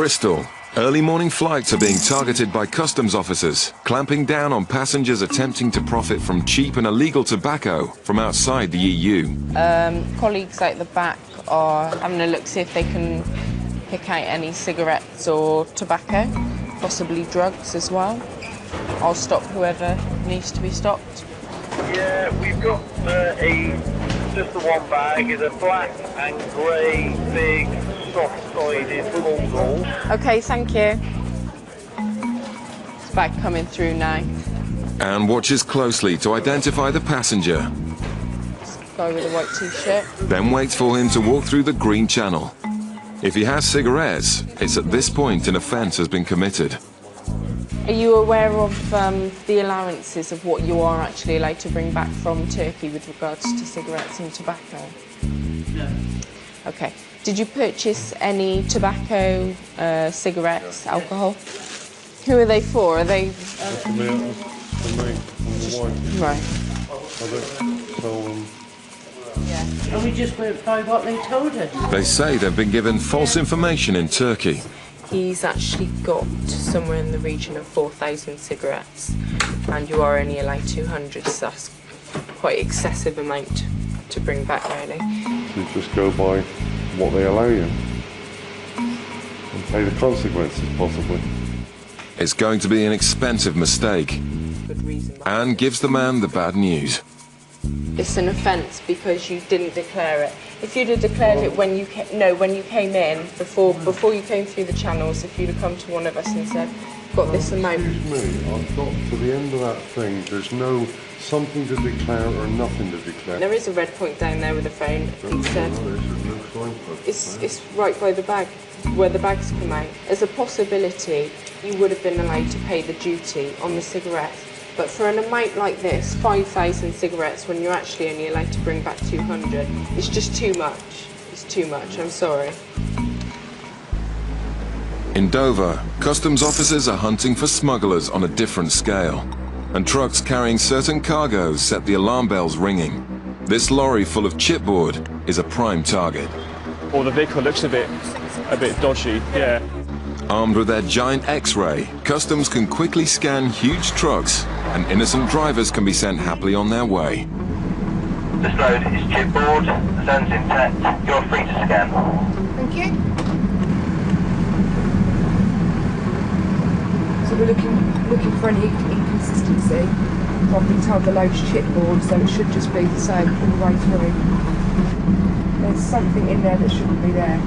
Bristol, early morning flights are being targeted by customs officers, clamping down on passengers attempting to profit from cheap and illegal tobacco from outside the EU. Colleagues at the back are having a look, see if they can pick out any cigarettes or tobacco, possibly drugs as well. I'll stop whoever needs to be stopped. Yeah, we've got just the one bag. It's a black and grey, big, soft-sided full door. OK, thank you. It's bag coming through now. And watches closely to identify the passenger. Guy with a white T-shirt. Then waits for him to walk through the green channel. If he has cigarettes, it's at this point an offence has been committed. Are you aware of the allowances of what you are actually allowed to bring back from Turkey with regards to cigarettes and tobacco? No. OK. Did you purchase any tobacco, cigarettes, alcohol? Who are they for? Are they... For me and the wife. Right. I don't tell them. Yeah. And we just went by what they told us. They say they've been given false information in Turkey. He's actually got somewhere in the region of 4,000 cigarettes, and you are only allowed 200, so that's quite excessive amount to bring back, really. You just go by what they allow you and pay the consequences, possibly. It's going to be an expensive mistake, Good reason. and gives the man the bad news. It's an offence because you didn't declare it. If you'd have declared it when you came in, before you came through the channels, if you'd have come to one of us and said, got this amount. Excuse me, I've got to the end of that thing. There's no something to declare or nothing to declare. There is a red point down there with a phone. He said it's right by the bag, where the bags come out. There's a possibility you would have been allowed to pay the duty on the cigarettes. But for an amount like this, 5,000 cigarettes, when you're actually only allowed to bring back 200, it's just too much. It's too much, I'm sorry. In Dover, customs officers are hunting for smugglers on a different scale. And trucks carrying certain cargoes set the alarm bells ringing. This lorry full of chipboard is a prime target. Or the vehicle looks a bit dodgy, yeah. Armed with their giant X-ray, customs can quickly scan huge trucks, and innocent drivers can be sent happily on their way. This load is chipboard, the zone's intact, you're free to scan. Thank you. So we're looking for any inconsistency. I've been told the load's chipboard, so it should just be the same all the way through. There's something in there that shouldn't be there.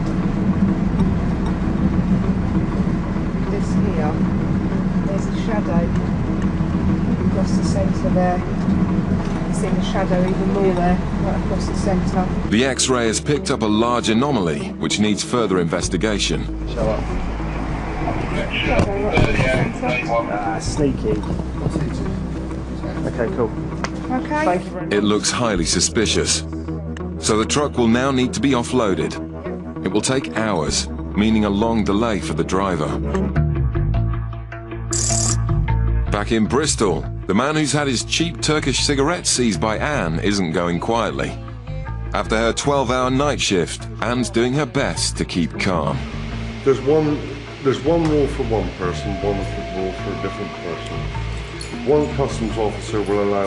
This here, there's a shadow across the centre there. You see the shadow even more there, right across the centre. The X-ray has picked up a large anomaly, which needs further investigation. Show up. Sneaky. Okay, cool. Okay. Thank you very much. It looks highly suspicious. So the truck will now need to be offloaded. It will take hours, meaning a long delay for the driver. Back in Bristol, the man who's had his cheap Turkish cigarettes seized by Anne isn't going quietly. After her 12-hour night shift, Anne's doing her best to keep calm. There's one rule for one person, one rule for a different person. One customs officer will allow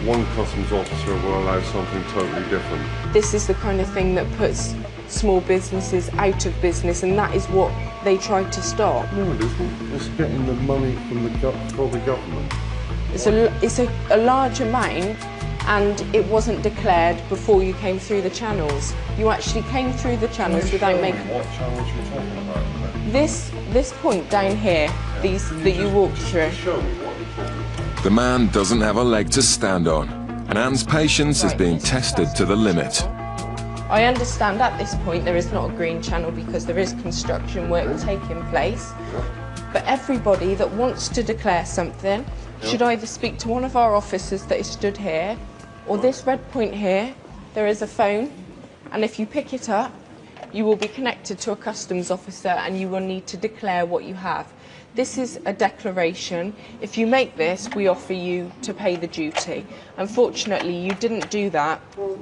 one customs officer will allow something totally different. This is the kind of thing that puts small businesses out of business, and that is what they tried to stop. No, it isn't. It's getting the money from for the government. It's a large amount, and it wasn't declared before you came through the channels. You actually came through the channels without making... What channels you're talking about? This point down here, these that you walked through. Show me what you're talking about. The man doesn't have a leg to stand on, and Anne's patience is being tested to the limit. I understand at this point there is not a green channel because there is construction work taking place, but everybody that wants to declare something should either speak to one of our officers that is stood here, or this red point here. There is a phone, and if you pick it up, you will be connected to a customs officer and you will need to declare what you have. This is a declaration. If you make this, we offer you to pay the duty. Unfortunately, you didn't do that.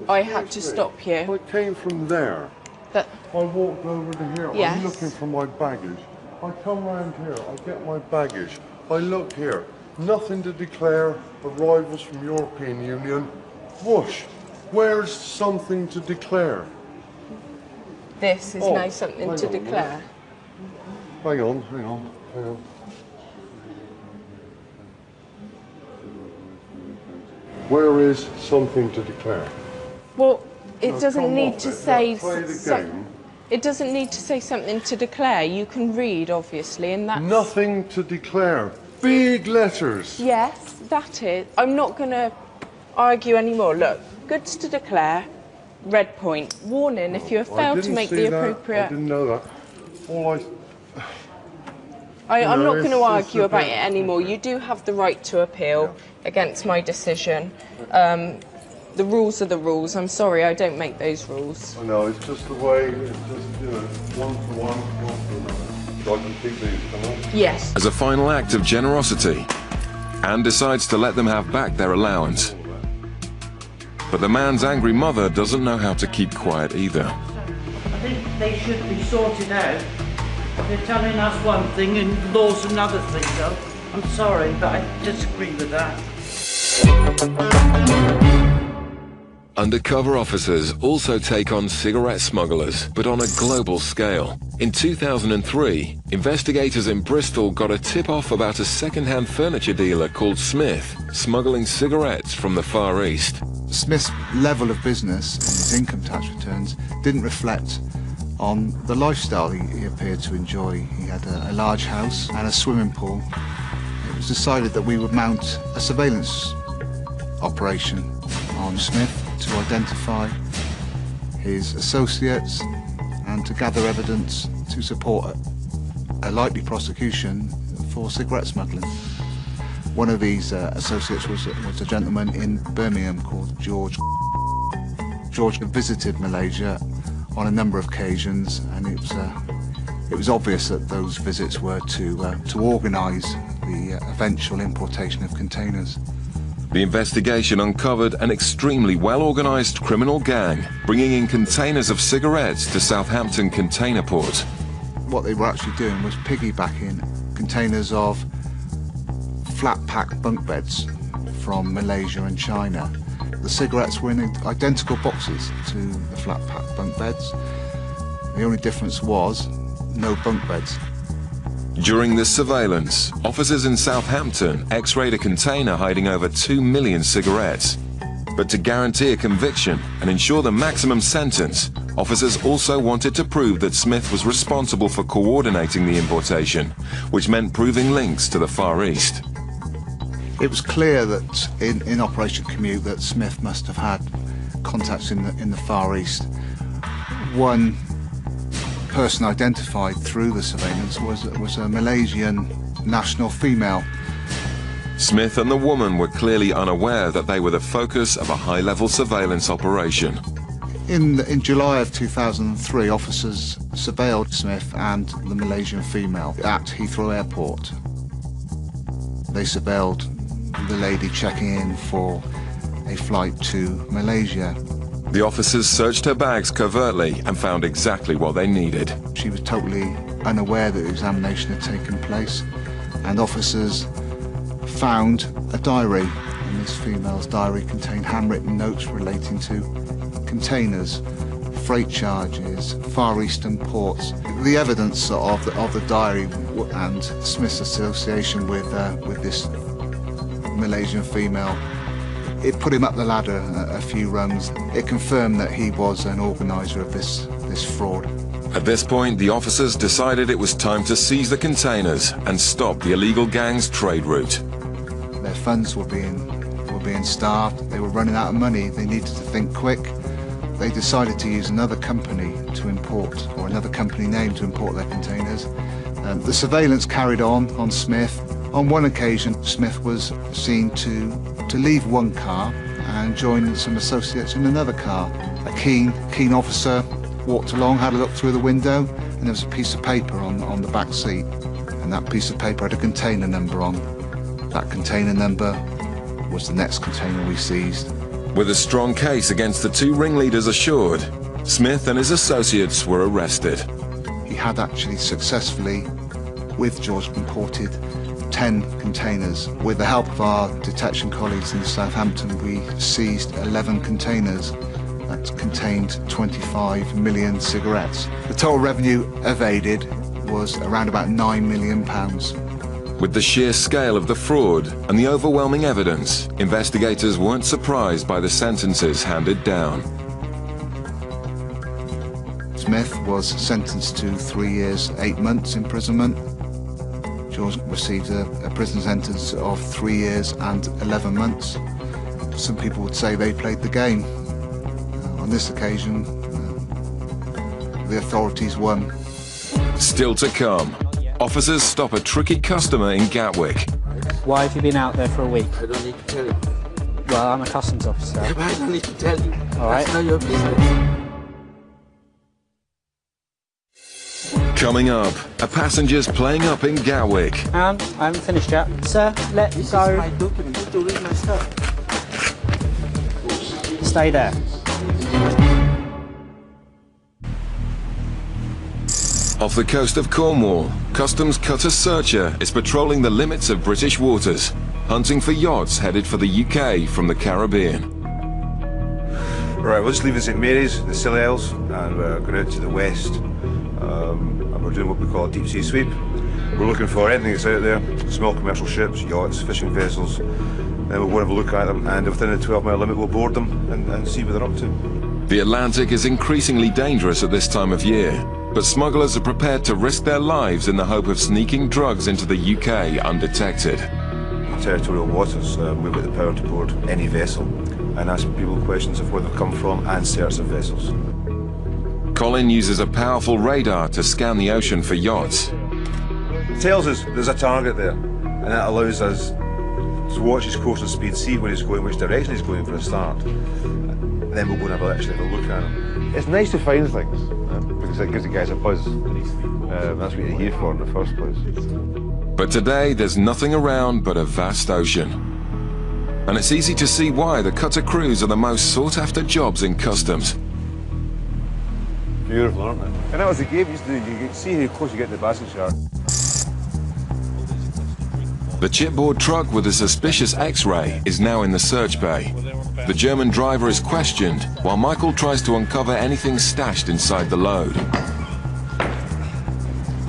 I had to stop you. I came from there. But I walked over to here. Yes. I'm looking for my baggage. I come round here, I get my baggage, I look here, nothing to declare, arrivals from European Union, whoosh, where's something to declare? This is now something hang to on a declare. Hang on. Where is something to declare? Well, it No, doesn't come need off to it. say. Look, play the game. It doesn't need to say something to declare. You can read, obviously, and that's. Nothing to declare. Big letters. Yes, that is. I'm not going to argue anymore. Look, goods to declare. Red point. Warning: if you have failed to make the appropriate. I didn't know that. All I'm not going to it's argue a about bit- it anymore. You do have the right to appeal against my decision. The rules are the rules. I'm sorry, I don't make those rules. I know, it's just the way, it's just, you know, one for another. So I can keep these, can I? Yes. As a final act of generosity, Anne decides to let them have back their allowance. But the man's angry mother doesn't know how to keep quiet either. I think they should be sorted out. They're telling us one thing and law's another thing, though. I'm sorry, but I disagree with that. Undercover officers also take on cigarette smugglers, but on a global scale. In 2003, investigators in Bristol got a tip-off about a second-hand furniture dealer called Smith smuggling cigarettes from the Far East. Smith's level of business and his income tax returns didn't reflect on the lifestyle he appeared to enjoy. He had a large house and a swimming pool. It was decided that we would mount a surveillance operation on Smith to identify his associates and to gather evidence to support a likely prosecution for cigarette smuggling. One of these associates was a gentleman in Birmingham called George. George had visited Malaysia on a number of occasions, and it was obvious that those visits were to organise the eventual importation of containers. The investigation uncovered an extremely well-organised criminal gang bringing in containers of cigarettes to Southampton Container Port. What they were actually doing was piggybacking containers of flat-pack bunk beds from Malaysia and China. The cigarettes were in identical boxes to the flat-pack bunk beds. The only difference was no bunk beds. During this surveillance, officers in Southampton x-rayed a container hiding over 2 million cigarettes. But to guarantee a conviction and ensure the maximum sentence, officers also wanted to prove that Smith was responsible for coordinating the importation, which meant proving links to the Far East. It was clear that in Operation Commute that Smith must have had contacts in the Far East. One person identified through the surveillance was a Malaysian national female. Smith and the woman were clearly unaware that they were the focus of a high-level surveillance operation. In July of 2003, officers surveilled Smith and the Malaysian female at Heathrow Airport. They surveilled the lady checking in for a flight to Malaysia. The officers searched her bags covertly and found exactly what they needed. She was totally unaware that the examination had taken place, and officers found a diary, and this female's diary contained handwritten notes relating to containers, freight charges, Far Eastern ports. The evidence of the diary and Smith's association with this Malaysian female, it put him up the ladder a few rungs. It confirmed that he was an organiser of this fraud. At this point, the officers decided it was time to seize the containers and stop the illegal gang's trade route. Their funds were being starved. They were running out of money. They needed to think quick. They decided to use another company to import, or another company name to import their containers. The surveillance carried on Smith. On one occasion, Smith was seen to leave one car and join some associates in another car. A keen officer walked along, had a look through the window, and there was a piece of paper on the back seat. And that piece of paper had a container number on. That container number was the next container we seized. With a strong case against the two ringleaders assured, Smith and his associates were arrested. He had actually successfully with George imported 10 containers. With the help of our detection colleagues in Southampton, we seized 11 containers that contained 25 million cigarettes. The total revenue evaded was around about £9 million. With the sheer scale of the fraud and the overwhelming evidence, investigators weren't surprised by the sentences handed down. Smith was sentenced to 3 years, 8 months imprisonment. George received a prison sentence of 3 years and 11 months. Some people would say they played the game. On this occasion, the authorities won. Still to come, officers stop a tricky customer in Gatwick. Why have you been out there for a week? I don't need to tell you. Well, I'm a customs officer. But I don't need to tell you. All right. That's not your business. Coming up, a passenger's playing up in Gatwick. I haven't finished yet. Sir, let This go. is my document. You need to read my stuff. Stay there. Off the coast of Cornwall, customs cutter searcher is patrolling the limits of British waters, hunting for yachts headed for the UK from the Caribbean. Right, we're just leaving St Mary's, the Scilly Isles, and we're going out to the west. And we're doing what we call a deep sea sweep. We're looking for anything that's out there, small commercial ships, yachts, fishing vessels. Then we'll go and have a look at them, and within the 12-mile limit we'll board them and see what they're up to. The Atlantic is increasingly dangerous at this time of year, but smugglers are prepared to risk their lives in the hope of sneaking drugs into the UK undetected. Territorial waters, we've got the power to board any vessel and ask people questions of where they've come from and search the vessels. Colin uses a powerful radar to scan the ocean for yachts. It tells us there's a target there, and that allows us to watch his course and speed, see where he's going, which direction he's going for a start. And then we'll go and actually have a look at him. It's nice to find things, because it gives the guys a buzz. That's what you're here for in the first place. But today there's nothing around but a vast ocean. And it's easy to see why the cutter crews are the most sought after jobs in customs. Beautiful, aren't they? And that was the game you used to do. You could see how close you get to the passage yard. The chipboard truck with a suspicious X-ray is now in the search bay. The German driver is questioned, while Michael tries to uncover anything stashed inside the load.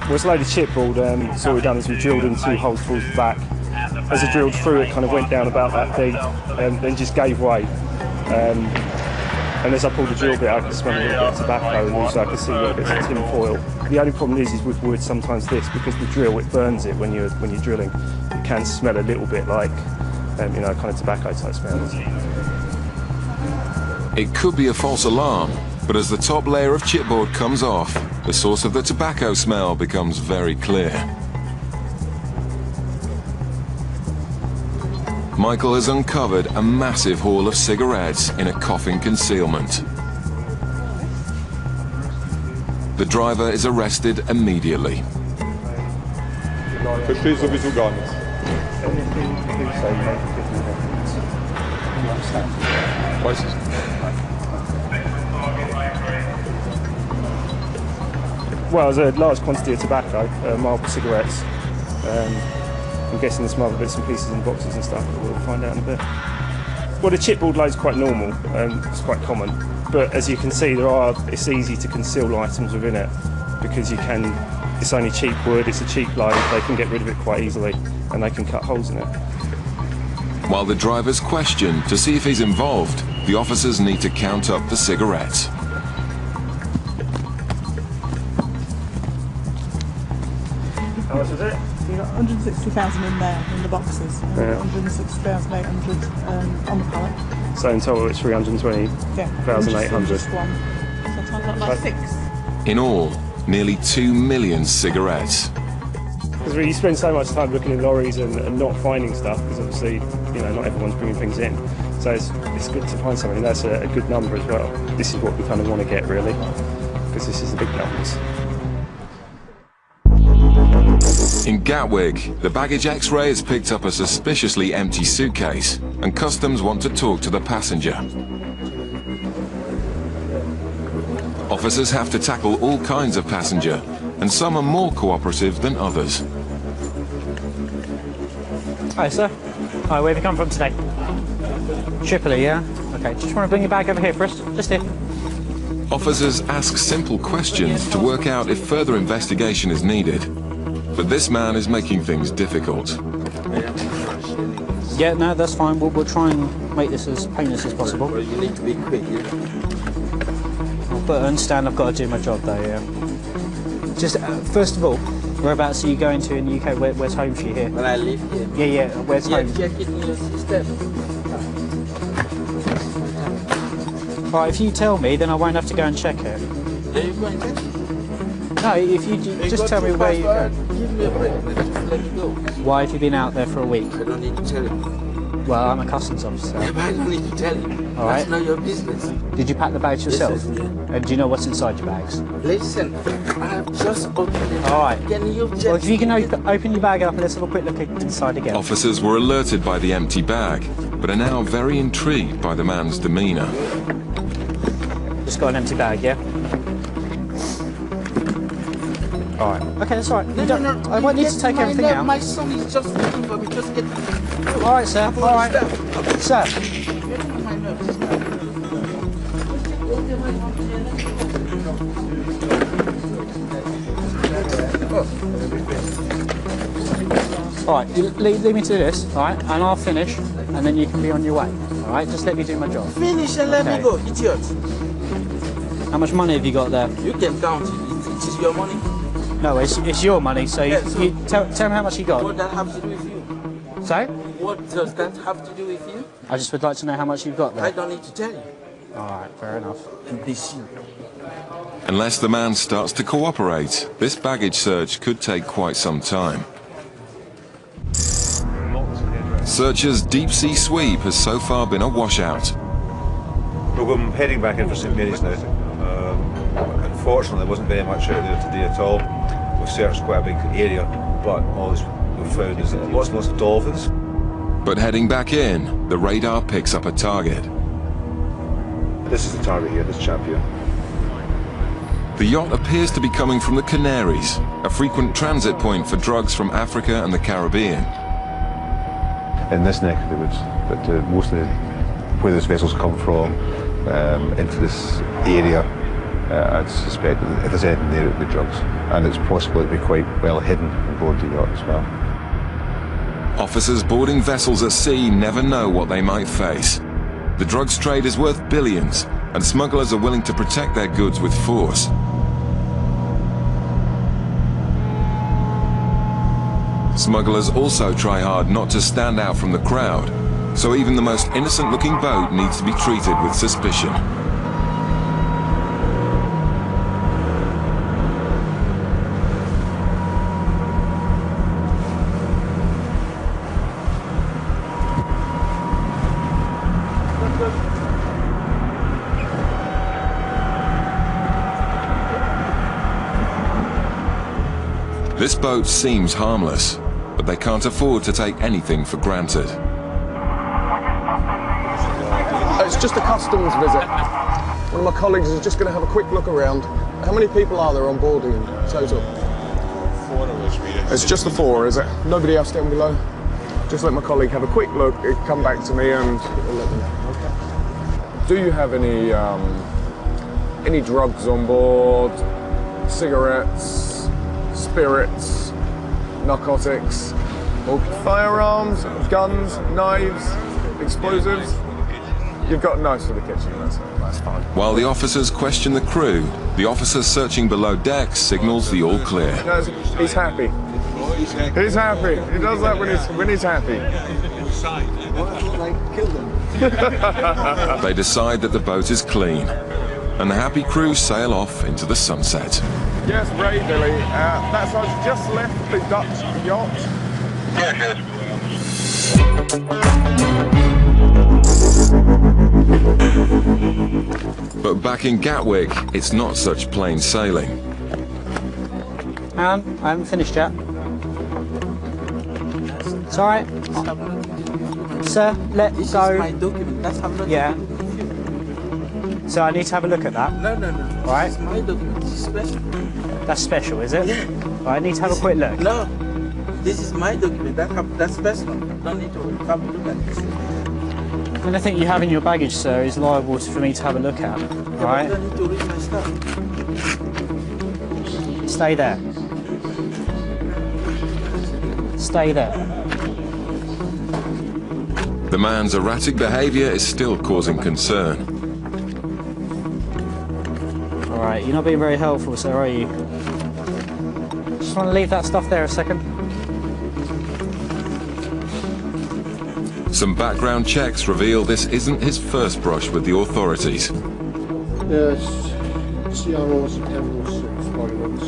Well, it's a load of chipboard, so what we've done is we've drilled in 2 holes towards the back. As I drilled through it, kind of went down about that deep, and then just gave way. And as I pulled the drill bit, I could smell a little bit of tobacco, and also I could see little bits of tin foil. The only problem is with wood sometimes this, because the drill, it burns it when you're drilling. It can smell a little bit like, you know, kind of tobacco type smells. It could be a false alarm, but as the top layer of chipboard comes off, the source of the tobacco smell becomes very clear. Michael has uncovered a massive haul of cigarettes in a coffin concealment. The driver is arrested immediately. Verstehe sowieso gar nichts. Weiß ich. Well, there's a large quantity of tobacco, marble cigarettes. I'm guessing there's some other bits and pieces in boxes and stuff, but we'll find out in a bit. Well, the chipboard load's quite normal, it's quite common, but as you can see, it's easy to conceal items within it, because it's only cheap wood, it's a cheap load, they can get rid of it quite easily, and they can cut holes in it. While the driver's questioned to see if he's involved, the officers need to count up the cigarettes. How much is it? You've got 160,000 in there, in the boxes, and 160,800 on the pallet. So in total it's 320,800. Yeah, just one. So times that by 6. In all, nearly 2 million cigarettes. Because you spend so much time looking in lorries and not finding stuff, because obviously, you know, not everyone's bringing things in. So it's good to find something. That's a good number as well. This is what we kind of want to get, really, because this is the big numbers. In Gatwick, the baggage X-ray has picked up a suspiciously empty suitcase, and customs want to talk to the passenger. Officers have to tackle all kinds of passenger, and some are more cooperative than others. Hi, sir. Hi, where have you come from today? Tripoli, yeah? Okay, just want to bring your bag over here for us. Just here. Officers ask simple questions to work out if further investigation is needed. But this man is making things difficult. Yeah, no, that's fine. We'll try and make this as painless as possible. Well, you need to be quick, yeah? But I understand I've got to do my job though, yeah. Just, first of all, whereabouts are you going to in the UK? Where's home for you here? When I live here. Yeah, yeah, where's home? Check it in your system. Right, if you tell me, then I won't have to go and check it. Yeah, you go and check it. No, if you just tell me where you go. Give me a break, man. Just let me go. Why have you been out there for a week? I don't need to tell you. Well, I'm a customs officer. Yeah, but I don't need to tell you. All right. That's not your business. Did you pack the bags yourself? Yes, yeah. And do you know what's inside your bags? Listen, I have just opened it. All right. Can you just... Well, if you can open your bag up and let's have a quick look inside again. Officers were alerted by the empty bag, but are now very intrigued by the man's demeanour. Just got an empty bag, yeah? All right. Okay, that's all right. No, I won't need to take everything out. My son is just looking for me. Just get... All right, sir. All right. Sir. My nerves. All right, you leave me to this, all right? And I'll finish, and then you can be on your way, all right? Just let me do my job. Finish and let me go, idiot. How much money have you got there? You can count it. It is your money. No, it's your money, so, Yeah, you tell me how much you got. What does that have to do with you? Sorry? What does that have to do with you? I just would like to know how much you've got there. I don't need to tell you. All right, fair enough. Unless the man starts to cooperate, this baggage search could take quite some time. Searchers' deep-sea sweep has so far been a washout. Well, I'm heading back in for St Mary's now. Unfortunately, there wasn't very much out there today at all. We've searched quite a big area, but all we've found is lots and lots of dolphins. But heading back in, the radar picks up a target. This is the target here, this chap here. The yacht appears to be coming from the Canaries, a frequent transit point for drugs from Africa and the Caribbean. In this neck of the woods, but mostly where those vessels come from, into this area, I'd suspect that if there's anything there, it would be drugs. And it's possible it'd be quite well hidden on board the yacht as well. Officers boarding vessels at sea never know what they might face. The drugs trade is worth billions, and smugglers are willing to protect their goods with force. Smugglers also try hard not to stand out from the crowd, so even the most innocent-looking boat needs to be treated with suspicion. This boat seems harmless, but they can't afford to take anything for granted. It's just a customs visit. One of my colleagues is just going to have a quick look around. How many people are there on board in total? 4 of us. It's just the 4, is it? Nobody else down below? Just let my colleague have a quick look, come back to me and let me know. Okay. Do you have any drugs on board? Cigarettes, spirits, narcotics, or firearms, guns, knives, explosives? You've got knives for the kitchen, that's fine. While the officers question the crew, the officer searching below decks signals the all clear. No, he's happy. He's happy. He does that when he's happy. They decide that the boat is clean, and the happy crew sail off into the sunset. Yes, Ray, Billy. That's us just left the Dutch yacht. But back in Gatwick, it's not such plain sailing. I haven't finished yet. It's all right. Sir, let This go. is my document. That's how I'm Yeah. So I need to have a look at that. No. All right. This is my document. This is special. That's special, is it? Yeah. Right, I need to have a quick look. No, this is my document. That's personal. Don't need to have a look at this. Anything you have in your baggage, sir, is liable for me to have a look at. Right? I don't need to read my stuff. Stay there. Stay there. The man's erratic behaviour is still causing concern. All right, you're not being very helpful, sir, are you? Just want to leave that stuff there a second. Some background checks reveal this isn't his first brush with the authorities. Yes, CROs and MROs documents.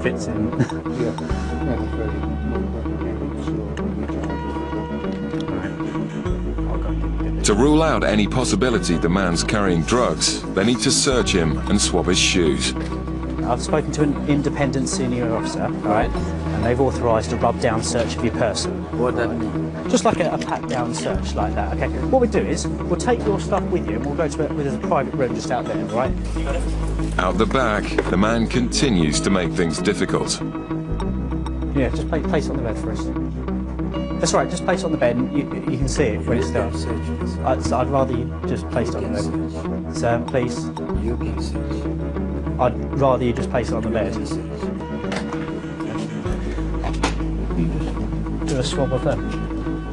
Fits in. To rule out any possibility the man's carrying drugs, they need to search him and swab his shoes. I've spoken to an independent senior officer, right, and they've authorised a rub-down search of your person. What that mean? Just like a pat-down search like that, okay? What we do is, we'll take your stuff with you and we'll go to a private room just out there, right? Out the back, the man continues to make things difficult. Yeah, just place it on the bed first. That's right, just place it on the bed and you can see it when it's done. I'd rather you just place it on the bed. Sir, please. You can search. I'd rather you just place it on the bed. Do a swab of them.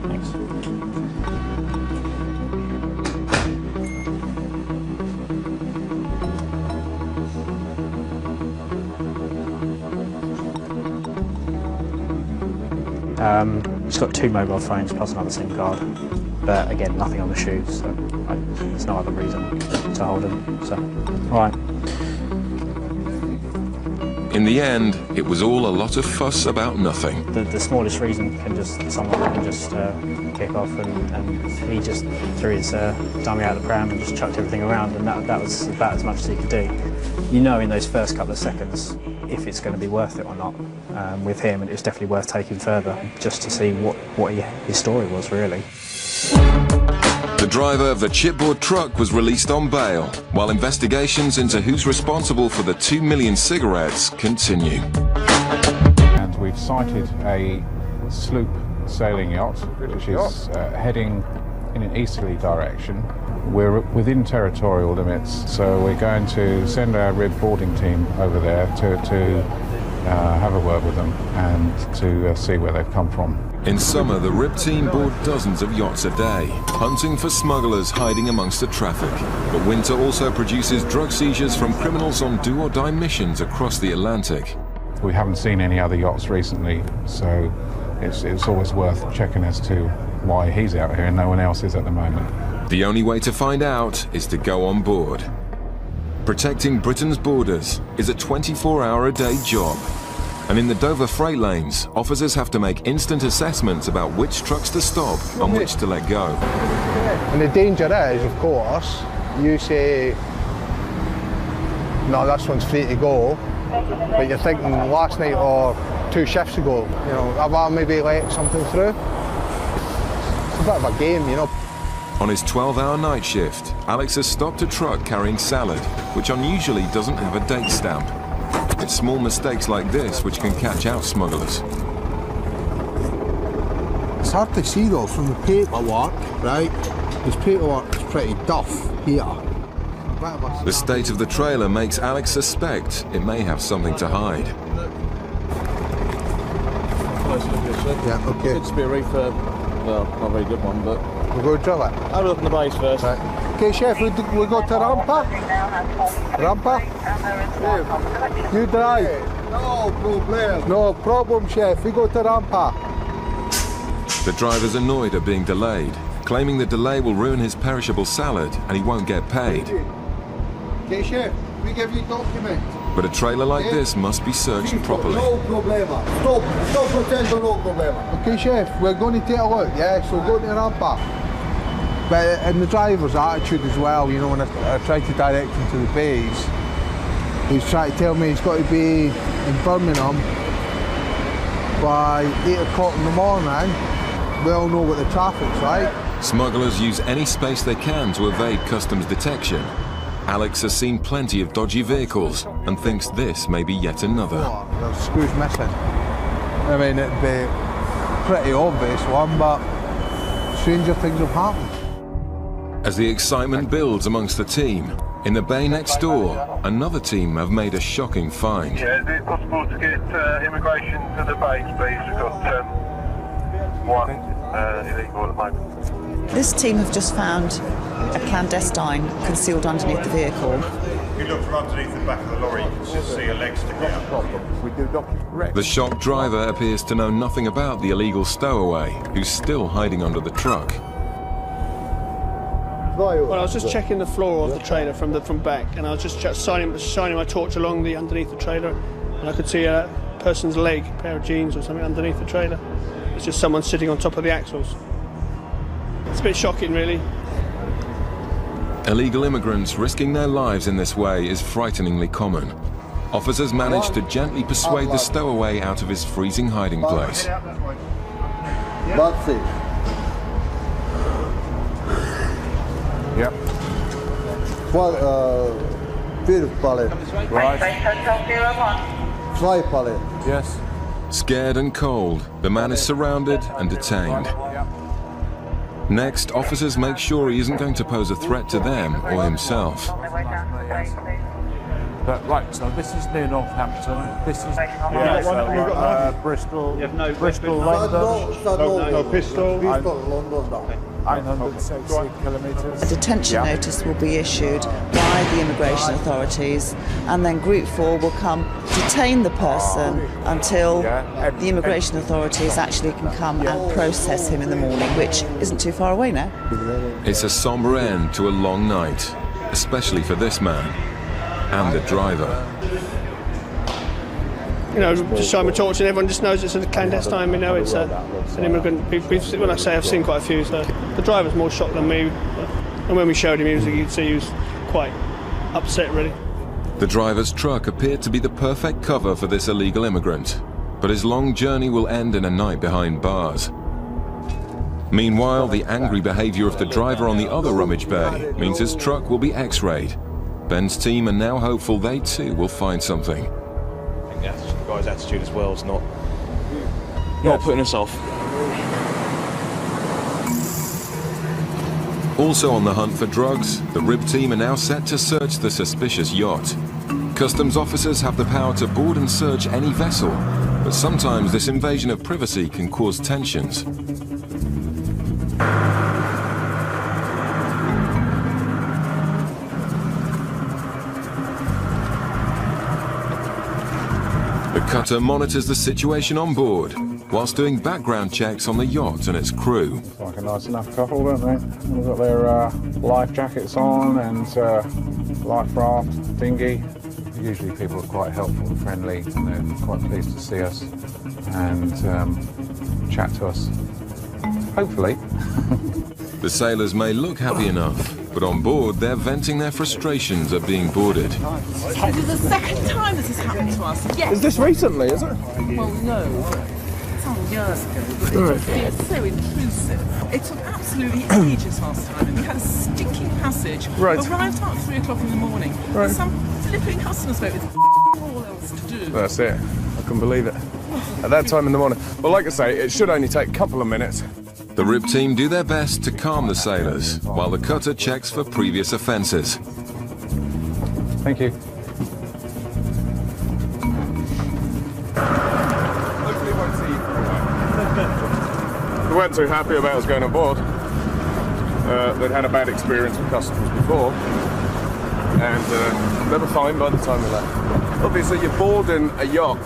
Thanks. It's got 2 mobile phones plus another SIM card. But again, nothing on the shoes, so there's no other reason to hold them. So, all right. In the end, it was all a lot of fuss about nothing. The smallest reason someone can just kick off, and he just threw his dummy out of the pram and just chucked everything around, and that was about as much as he could do. You know in those first couple of seconds if it's going to be worth it or not. With him, and it was definitely worth taking further, just to see what his story was, really. The driver of the chipboard truck was released on bail, while investigations into who's responsible for the 2 million cigarettes continue. And we've sighted a sloop sailing yacht, which is heading in an easterly direction. We're within territorial limits, so we're going to send our RIB boarding team over there to have a word with them and to see where they've come from. In summer, the RIB team board dozens of yachts a day, hunting for smugglers hiding amongst the traffic. But winter also produces drug seizures from criminals on do-or-die missions across the Atlantic. We haven't seen any other yachts recently, so it's always worth checking as to why he's out here and no one else is at the moment. The only way to find out is to go on board. Protecting Britain's borders is a 24-hour-a-day job. And in the Dover freight lanes, officers have to make instant assessments about which trucks to stop and which to let go. And the danger is, of course, you say, no, this one's free to go, but you're thinking last night or 2 shifts ago, you know, have I maybe let something through? It's a bit of a game, you know. On his 12-hour night shift, Alex has stopped a truck carrying salad, which unusually doesn't have a date stamp. It's small mistakes like this which can catch out smugglers. It's hard to see though from the paperwork, right? His paperwork is pretty duff here. The state of the trailer makes Alex suspect it may have something to hide. Yeah, okay. It's be a refurb. Well, not a very good one, but... We'll go drill it. Have a look in the base first. Right. Okay, chef, we go to Rampa? Rampa? You drive. No problem. No problem, chef. We go to Rampa. The driver's annoyed at being delayed, claiming the delay will ruin his perishable salad and he won't get paid. Okay, chef, we give you document. But a trailer like this must be searched properly. No problema. Stop pretending no problema. Okay, chef, we're going to take a look, yeah? So go to Rampa. But in the driver's attitude as well, you know, when I tried to direct him to the base, he's trying to tell me he's got to be in Birmingham by 8 o'clock in the morning. We all know what the traffic's like. Smugglers use any space they can to evade customs detection. Alex has seen plenty of dodgy vehicles and thinks this may be yet another. The screws missing. I mean, it'd be a pretty obvious one, but stranger things have happened. As the excitement builds amongst the team, in the bay next door, another team have made a shocking find. Yeah, is it possible to get immigration to the base, please? We've got one illegal at the moment. This team have just found a clandestine concealed underneath the vehicle. If you look from underneath the back of the lorry, you can just see a leg sticking out. The shocked driver appears to know nothing about the illegal stowaway, who's still hiding under the truck. Well, I was just checking the floor of the trailer from back, and I was just shining my torch along the underneath the trailer, and I could see a person's leg, a pair of jeans or something underneath the trailer. It's just someone sitting on top of the axles. It's a bit shocking, really. Illegal immigrants risking their lives in this way is frighteningly common. Officers manage to gently persuade the stowaway out of his freezing hiding place. That's it. Yep. Well, Vier pallet. Right. Zwei pallet. Yes. Scared and cold, the man is surrounded and detained. Next, officers make sure he isn't going to pose a threat to them or himself. Right, so this is near Northampton. This is Bristol. Bristol, London. No pistol. London. 960 kilometres. A detention notice will be issued by the immigration authorities, and then Group 4 will come detain the person until the immigration authorities actually can come and process him in the morning, which isn't too far away now. It's a somber end to a long night, especially for this man and the driver. You know, just shine my torch and everyone just knows it's a clandestine. We know it's an immigrant. When I say I've seen quite a few, so the driver's more shocked than me. And when we showed him, you'd see he was quite upset, really. The driver's truck appeared to be the perfect cover for this illegal immigrant, but his long journey will end in a night behind bars. Meanwhile, the angry behaviour of the driver on the other rummage bay means his truck will be x-rayed. Ben's team are now hopeful they too will find something. I think the guy's attitude as well is not putting us off. Also on the hunt for drugs, the RIB team are now set to search the suspicious yacht. Customs officers have the power to board and search any vessel, but sometimes this invasion of privacy can cause tensions. The cutter monitors the situation on board, whilst doing background checks on the yacht and its crew. Like a nice enough couple, don't they? They've got their life jackets on and life raft, dinghy. Usually people are quite helpful and friendly, and they're quite pleased to see us and chat to us. Hopefully. The sailors may look happy enough, but on board they're venting their frustrations at being boarded. This is the second time this has happened to us. Yes. Is this recently, is it? Well, no. Some years ago, but it just feels so intrusive. It took absolutely ages last time, and we had a stinking passage. Right. Arrived out at 3 o'clock in the morning. Right. With some flipping customs boat with all else to do. That's it. I can believe it. At that time in the morning. Well, like I say, it should only take a couple of minutes. The RIB team do their best to calm the sailors, while the cutter checks for previous offences. Thank you. Hopefully won't see you for a while. We weren't too happy about us going aboard. They'd had a bad experience with customs before, and they were fine by the time we left. Obviously, you're boarding a yacht,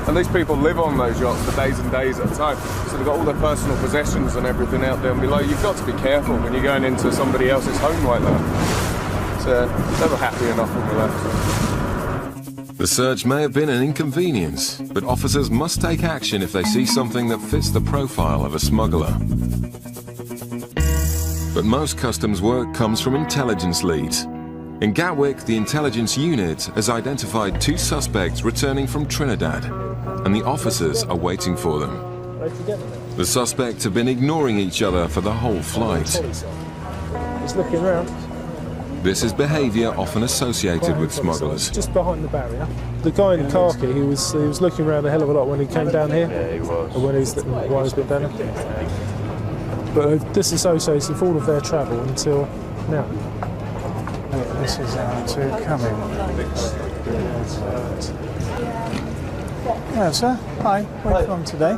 and these people live on those yachts for days and days at a time. So they've got all their personal possessions and everything out there and below. You've got to be careful when you're going into somebody else's home like that. So they were happy enough when we left. The search may have been an inconvenience, but officers must take action if they see something that fits the profile of a smuggler. But most customs work comes from intelligence leads. In Gatwick, the intelligence unit has identified 2 suspects returning from Trinidad, and the officers are waiting for them. Right together then. The suspects have been ignoring each other for the whole flight. He's looking around. This is behaviour often associated with smugglers. Just behind the barrier. The guy in khaki, he was looking around a hell of a lot when he came down here. Yeah, he was. Or while he's been down here. But disassociated with all of their travel until now. This is our two coming. Hello, sir. Hi. Where are you from today?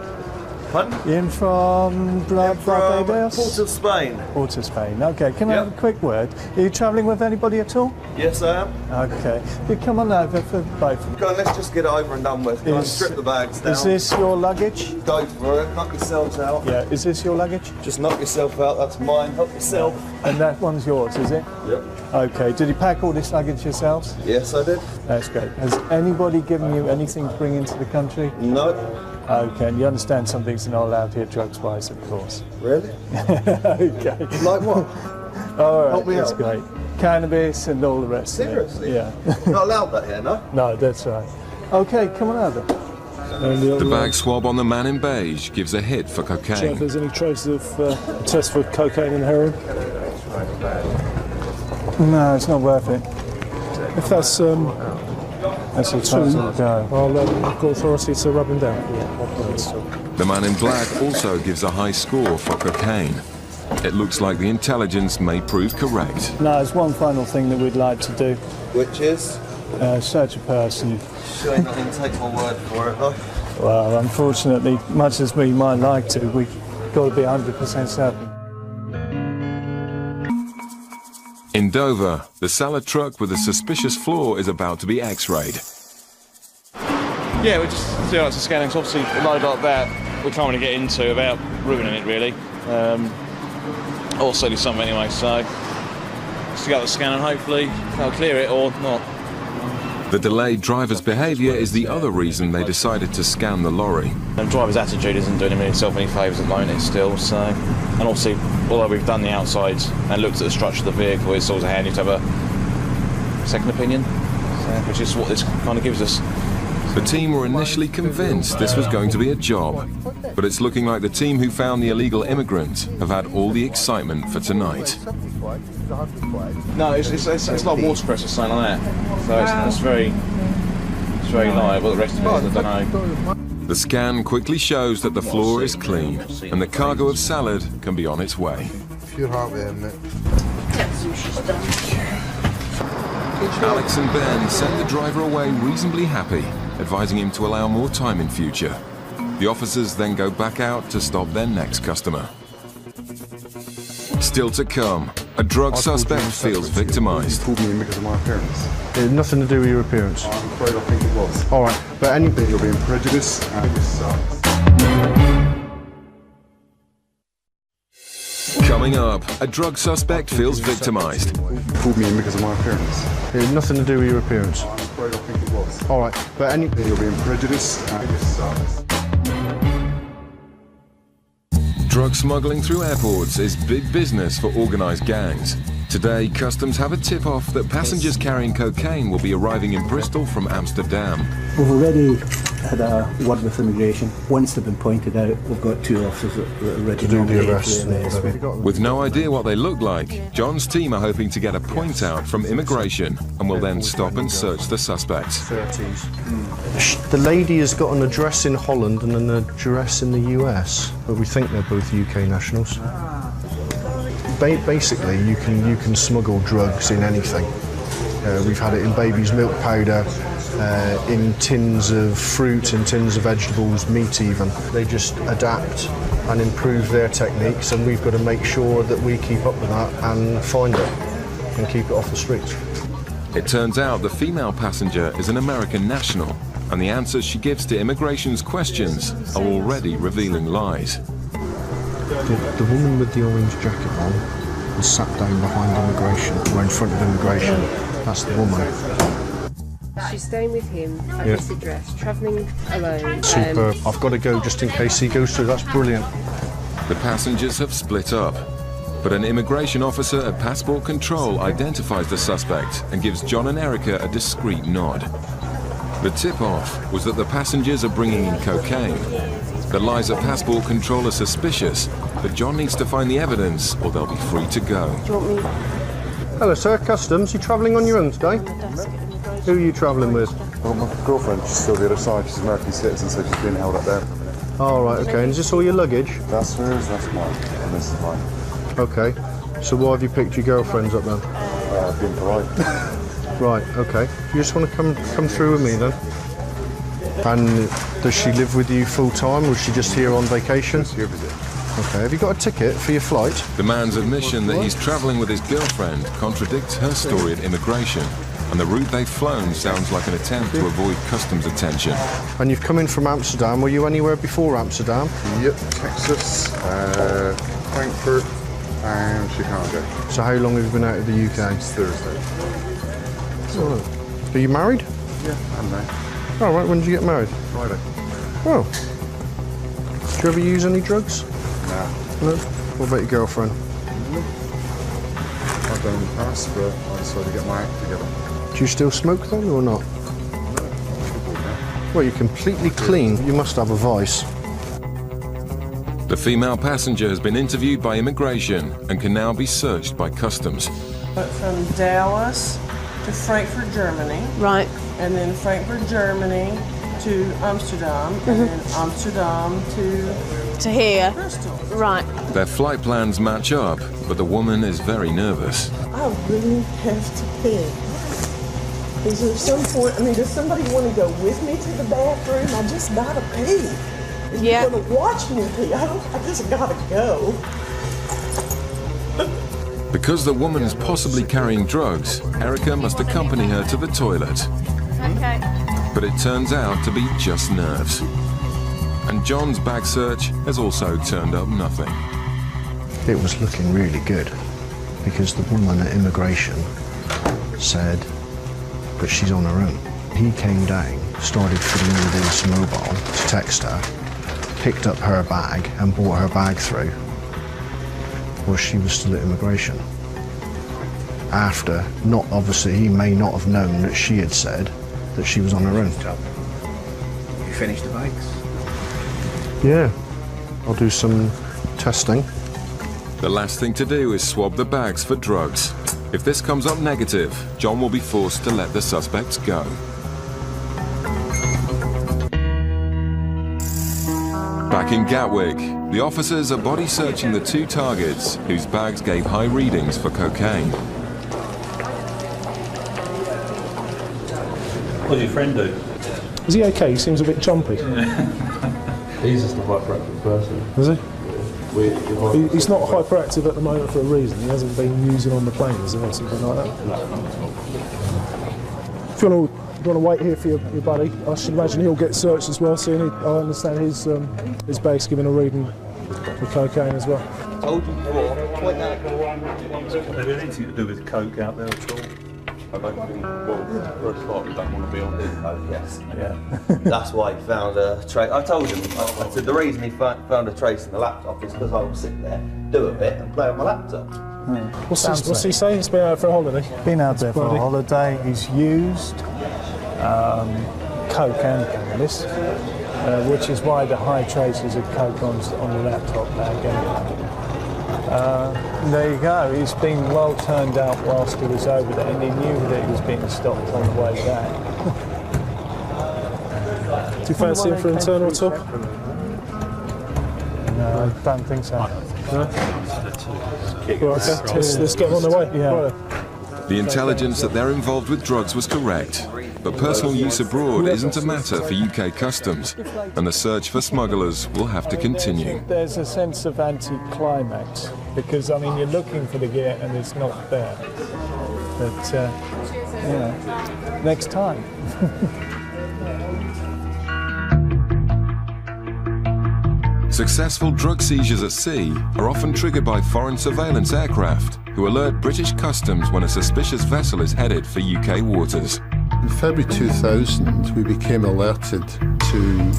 Pardon? You in from Barbados? Port of Spain. Port of Spain. Okay, can I have a quick word? Are you travelling with anybody at all? Yes, I am. Okay. You come on over for both. Go on, let's just get it over and done with. Go on, strip the bags down. Is this your luggage? Go for it. Knock yourselves out. Yeah. Is this your luggage? Just knock yourself out. That's mine. Help yourself. And that one's yours, is it? Yep. Okay. Did you pack all this luggage yourselves? Yes, I did. That's great. Has anybody given you anything to bring into the country? No. Okay, and you understand some things are not allowed here drugs-wise, of course. Really? Okay. Like what? All right, Help me that's out. great. Cannabis and all the rest Seriously? of it. Yeah. Not allowed that here, no? No, that's right. Okay, come on over. The bag swab on the man in beige gives a hit for Check if cocaine. there's any traces of tests for cocaine and heroin. No, it's not worth it. If that's the time to go. I'll I've got authority to rub him down. The man in black also gives a high score for cocaine. It looks like the intelligence may prove correct. No, there's one final thing that we'd like to do. Which is? Search a person. Sure you're not going to take my word for it, though? Well, unfortunately, much as we might like to, we've got to be 100% certain. In Dover, the salad truck with a suspicious floor is about to be x-rayed. Yeah, we're just doing lots of scanning. So obviously, a load like that, we can't really get into without ruining it, really. Also do something anyway, so just to go out the scan and hopefully they'll clear it or not. The delayed driver's behaviour is the other reason they decided to scan the lorry. The driver's attitude isn't doing himself any favours at the moment still, so... And obviously, although we've done the outside and looked at the structure of the vehicle, it's always handy to have a second opinion, which is what this kind of gives us. The team were initially convinced this was going to be a job, but it's looking like the team who found the illegal immigrant have had all the excitement for tonight. No, it's like watercress or something like that. So it's very light. What the rest of it is, I don't know. The scan quickly shows that the floor is clean and the cargo of salad can be on its way. If you're happy, mate. Alex and Ben send the driver away reasonably happy, advising him to allow more time in future. The officers then go back out to stop their next customer. Still to come, a drug suspect feels victimized. You called me in because of my appearance. It had nothing to do with your appearance. I'm afraid I think it was. All right, but anything You're being prejudiced and it sucks. Coming up, a drug suspect feels victimized. You called me in because of my appearance. It had nothing to do with your appearance. I'm afraid I think it was. All right, but anything You're being prejudiced and it sucks. Drug smuggling through airports is big business for organised gangs. Today, customs have a tip-off that passengers carrying cocaine will be arriving in Bristol from Amsterdam. We've already had a word with immigration. Once they've been pointed out, we've got 2 officers that are ready to do the arrest. With no idea what they look like, John's team are hoping to get a point out from immigration and will then stop and search the suspects. The lady has got an address in Holland and an address in the US, but we think they're both UK nationals. Basically, you can smuggle drugs in anything. We've had it in baby's milk powder, in tins of fruit, in tins of vegetables, meat even. They just adapt and improve their techniques, and we've got to make sure that we keep up with that and find it and keep it off the streets. It turns out the female passenger is an American national, and the answers she gives to immigration's questions are already revealing lies. The woman with the orange jacket on is sat down behind immigration, or in front of immigration. That's the woman. She's staying with him at this address, travelling alone. Superb. I've got to go just in case he goes through. That's brilliant. The passengers have split up, but an immigration officer at passport control identifies the suspect and gives John and Erica a discreet nod. The tip-off was that the passengers are bringing in cocaine. The lies at passport control are suspicious, but John needs to find the evidence or they'll be free to go. Do you want me? Hello, sir. Customs. You travelling on your own today? Who are you travelling with? Well, my girlfriend, she's still the other side. She's an American citizen, so she's being held up there. Oh, right, okay. And is this all your luggage? That's hers, that's mine, and this is mine. Okay. So why have you picked your girlfriends up then? Being polite. Right, okay. You just want to come through with me then? And does she live with you full time, or is she just here on vacation? Just here visit. Okay, have you got a ticket for your flight? The man's admission that he's travelling with his girlfriend contradicts her story at immigration, and the route they've flown sounds like an attempt to avoid customs attention. And you've come in from Amsterdam. Were you anywhere before Amsterdam? Yep, Texas, Frankfurt, and Chicago. So how long have you been out of the UK? Since Thursday. Right. Are you married? Yeah, I'm married. Oh, right. When did you get married? Friday. Oh. Do you ever use any drugs? Nah. No? What about your girlfriend? I've done in the past, but I decided to get my act together. Do you still smoke then, or not? Well, you're completely clean. You must have a vice. The female passenger has been interviewed by immigration and can now be searched by customs. From Dallas to Frankfurt, Germany. Right. And then Frankfurt, Germany to Amsterdam, and then Amsterdam to here. Bristol. Right. Their flight plans match up, but the woman is very nervous. I really have to pee. Is there some point, does somebody want to go with me to the bathroom? I just gotta pee. If you're gonna watch me pee, I just gotta go. Because the woman is possibly carrying drugs, Erica must accompany her to the toilet. Okay. But it turns out to be just nerves. And John's bag search has also turned up nothing. It was looking really good because the woman at immigration said that she's on her own. He came down, started fiddling with his mobile to text her, picked up her bag and brought her bag through. Well, she was still at immigration. After, not obviously, he may not have known that she had said that she was on her own. You finished the bags? Yeah, I'll do some testing. The last thing to do is swab the bags for drugs. If this comes up negative, John will be forced to let the suspects go. Back in Gatwick, the officers are body searching the two targets whose bags gave high readings for cocaine. What did your friend do? Is he okay? He seems a bit jumpy. He's just a hyperactive person. Is he? He's not hyperactive at the moment for a reason. He hasn't been using on the plane, is there, or something like that? No. If you want to wait here for your buddy, I should imagine he'll get searched as well soon. I understand his bag's given a reading for cocaine as well. Told you before. Point out. Have there anything to do with coke out there at all? I don't think, for a start, we don't want to be on it. Oh, yes. Yeah. That's why he found a trace. I told him, I said the reason he found a trace in the laptop is because I will sit there, do a bit, and play on my laptop. What's he saying? He's been out for a holiday. Been out there for a holiday. He's used coke and cannabis, which is why the high traces of coke on the laptop bag anyway. There you go. He's been well turned out whilst he was over there, and he knew that he was being stopped on the way back. Do you fancy him for internal talk? No, I don't think so. No? Right, okay. Let's get him on the way. Yeah. Right. The intelligence that they're involved with drugs was correct, but personal use abroad isn't a matter for UK customs, and the search for smugglers will have to continue. There's a sense of anti-climax, because, you're looking for the gear and it's not there. But, next time. Successful drug seizures at sea are often triggered by foreign surveillance aircraft who alert British customs when a suspicious vessel is headed for UK waters. In February 2000, we became alerted to to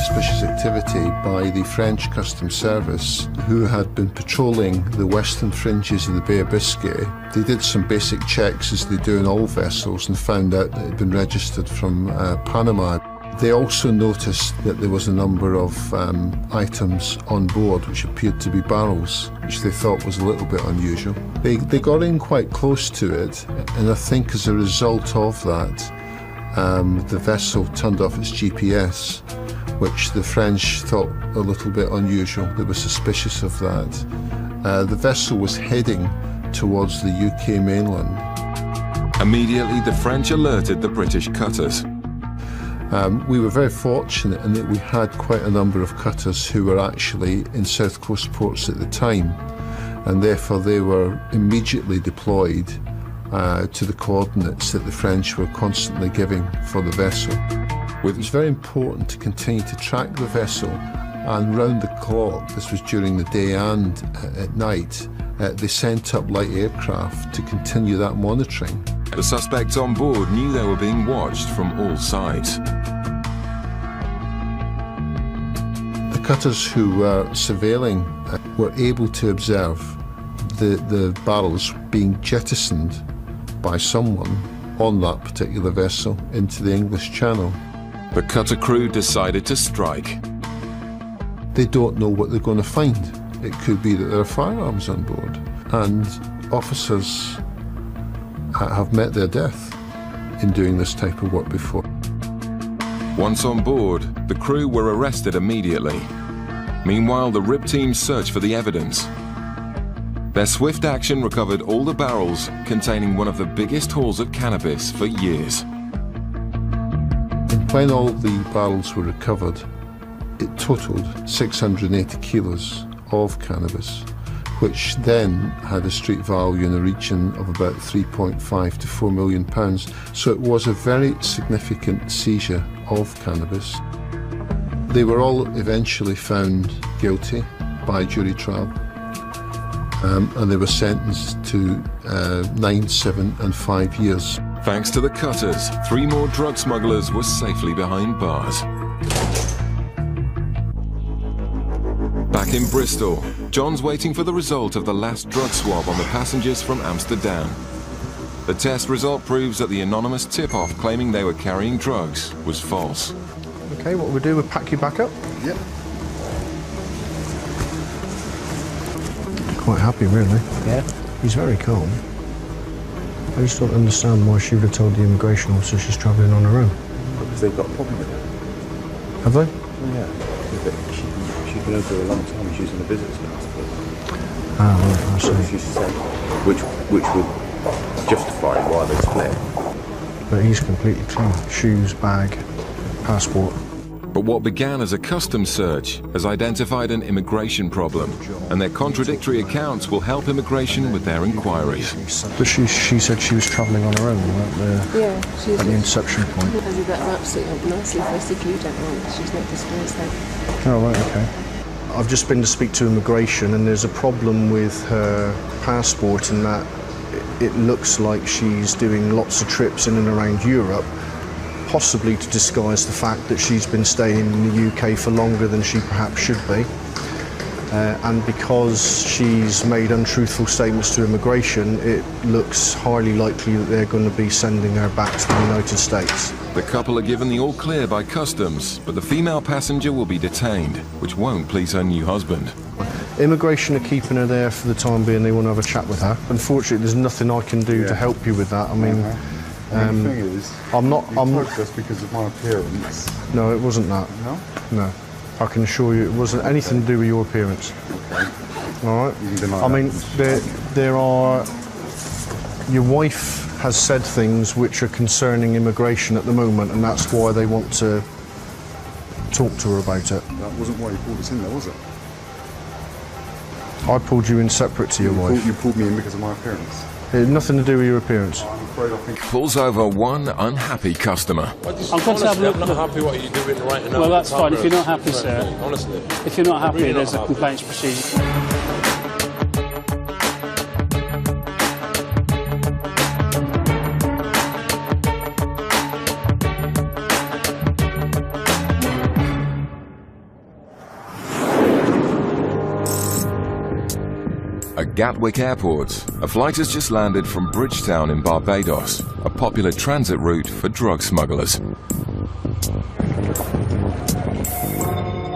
suspicious activity by the French Customs Service, who had been patrolling the western fringes of the Bay of Biscay. They did some basic checks, as they do in all vessels, and found out that it had been registered from Panama. They also noticed that there was a number of items on board which appeared to be barrels, which they thought was a little bit unusual. They got in quite close to it, and I think as a result of that, the vessel turned off its GPS, which the French thought a little bit unusual. They were suspicious of that. The vessel was heading towards the UK mainland. Immediately, the French alerted the British cutters. We were very fortunate in that we had quite a number of cutters who were actually in South Coast ports at the time, and therefore they were immediately deployed to the coordinates that the French were constantly giving for the vessel. It was very important to continue to track the vessel, and round the clock, this was during the day and at night, they sent up light aircraft to continue that monitoring. The suspects on board knew they were being watched from all sides. The cutters who were surveilling were able to observe the barrels being jettisoned by someone on that particular vessel into the English Channel. The cutter crew decided to strike. They don't know what they're going to find. It could be that there are firearms on board, and officers have met their death in doing this type of work before. Once on board, the crew were arrested immediately. Meanwhile, the RIP team searched for the evidence. Their swift action recovered all the barrels containing one of the biggest hauls of cannabis for years. When all the barrels were recovered, it totaled 680 kilos of cannabis, which then had a street value in the region of about 3.5 to 4 million pounds. So it was a very significant seizure of cannabis. They were all eventually found guilty by jury trial, and they were sentenced to 9, 7 and 5 years. Thanks to the cutters, 3 more drug smugglers were safely behind bars. Back in Bristol, John's waiting for the result of the last drug swab on the passengers from Amsterdam. The test result proves that the anonymous tip-off claiming they were carrying drugs was false. Okay, what we'll do, we'll pack you back up. Yep. Quite happy, really. Yeah. He's very calm. I just don't understand why she would have told the immigration officer she's travelling on her own. Because they've got a problem with it. Have they? Yeah. She's been over a long time. She's in a business passport. Ah, right, I see. She said, which would justify why they split. But he's completely clean. Shoes, bag, passport. But what began as a customs search has identified an immigration problem, and their contradictory accounts will help immigration with their inquiries. But she said she was travelling on her own at the inception point. Has it that absolutely up nicely for us if you don't want? She's not disclosed that. Oh, right, okay. I've just been to speak to immigration, and there's a problem with her passport in that it looks like she's doing lots of trips in and around Europe, possibly to disguise the fact that she's been staying in the UK for longer than she perhaps should be. And because she's made untruthful statements to immigration, it looks highly likely that they're going to be sending her back to the United States. The couple are given the all clear by customs, but the female passenger will be detained, which won't please her new husband. Immigration are keeping her there for the time being. They want to have a chat with her. Unfortunately, there's nothing I can do to help you with that. I mean, the thing is, I'm not. Just because of my appearance. No, it wasn't that. No? No. I can assure you, it wasn't anything to do with your appearance. Okay. All right. I mean, there are. Your wife has said things which are concerning immigration at the moment, and that's why they want to talk to her about it. That wasn't why you pulled us in there, was it? I pulled you in separate to your wife. You pulled me in because of my appearance. It had nothing to do with your appearance. I'm afraid I think... Pulls over one unhappy customer. I'm going to have a look. I'm not happy what you're doing right now. Well, that's fine. If you're not happy, sir. Honestly. If you're not happy, there's a complaints procedure. At Gatwick Airport, a flight has just landed from Bridgetown in Barbados, a popular transit route for drug smugglers.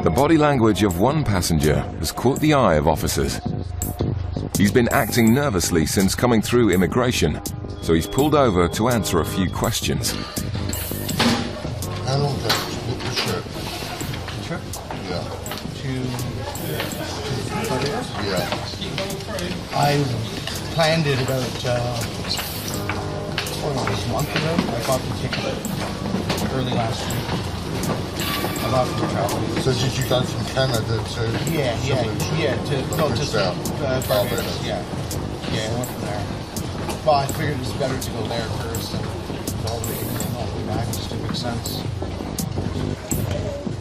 The body language of one passenger has caught the eye of officers. He's been acting nervously since coming through immigration, so he's pulled over to answer a few questions. How long does the shirt? Shirt? Yeah. Yeah. I planned it about a month ago. I bought the ticket early last week. I bought the travel. So did you go from Canada to? Yeah, to Barbados. Yeah, I went from there. Well, I figured it's better to go there first and all the way back. It just makes sense.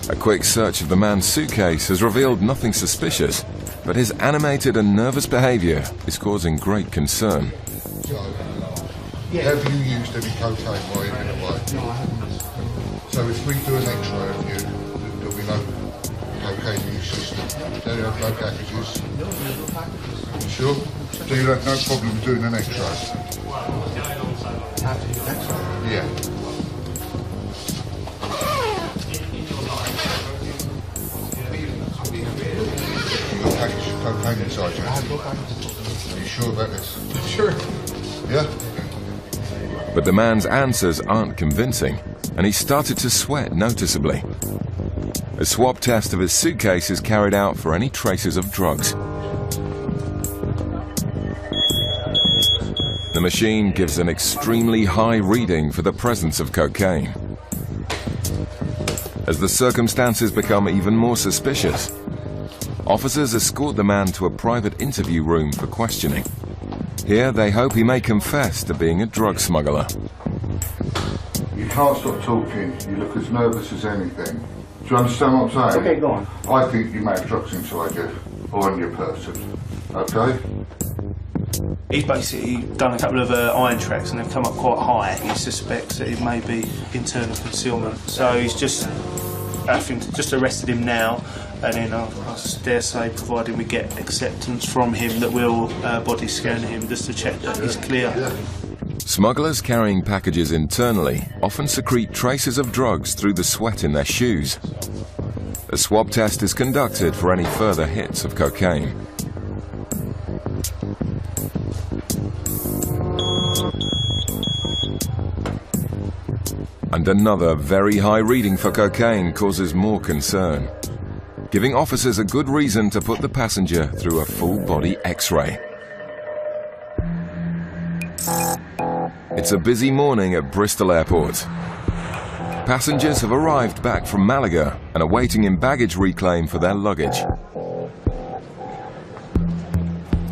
A quick search of the man's suitcase has revealed nothing suspicious, but his animated and nervous behaviour is causing great concern. Have you used any cocaine while you've been away? No, I haven't. So if we do an X-ray of you, there'll be no cocaine in your system. Then you have no packages. You sure? So you have no problem doing an X-ray? Have to do an X-ray? Yeah. You got a package of cocaine inside you? I have no packages. Are you sure about this? Sure. Yeah? But the man's answers aren't convincing, and he started to sweat noticeably. A swab test of his suitcase is carried out for any traces of drugs. The machine gives an extremely high reading for the presence of cocaine. As the circumstances become even more suspicious, officers escort the man to a private interview room for questioning. Here they hope he may confess to being a drug smuggler. You can't stop talking. You look as nervous as anything. Do you understand what I'm saying? Okay, go on. I think you may have drugs inside you, or on your person. Okay? He's basically done a couple of iron tracks and they've come up quite high. He suspects that it may be internal concealment. So he's just arrested him now, and then I dare say, providing we get acceptance from him, that we'll body scan him just to check that he's clear. Smugglers carrying packages internally often secrete traces of drugs through the sweat in their shoes. A swab test is conducted for any further hits of cocaine. And another very high reading for cocaine causes more concern, giving officers a good reason to put the passenger through a full-body X-ray. It's a busy morning at Bristol Airport. Passengers have arrived back from Malaga and are waiting in baggage reclaim for their luggage.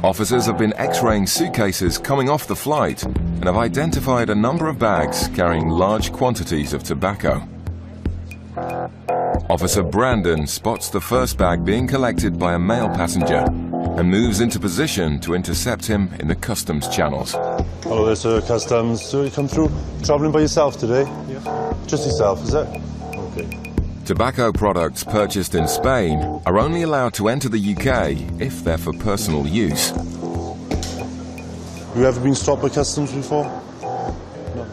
Officers have been X-raying suitcases coming off the flight and have identified a number of bags carrying large quantities of tobacco. Officer Brandon spots the first bag being collected by a male passenger and moves into position to intercept him in the customs channels. Hello there, sir. Customs. So you come through travelling by yourself today? Yeah. Just yourself, is it? Okay. Tobacco products purchased in Spain are only allowed to enter the UK if they're for personal use. Have you ever been stopped by customs before? No.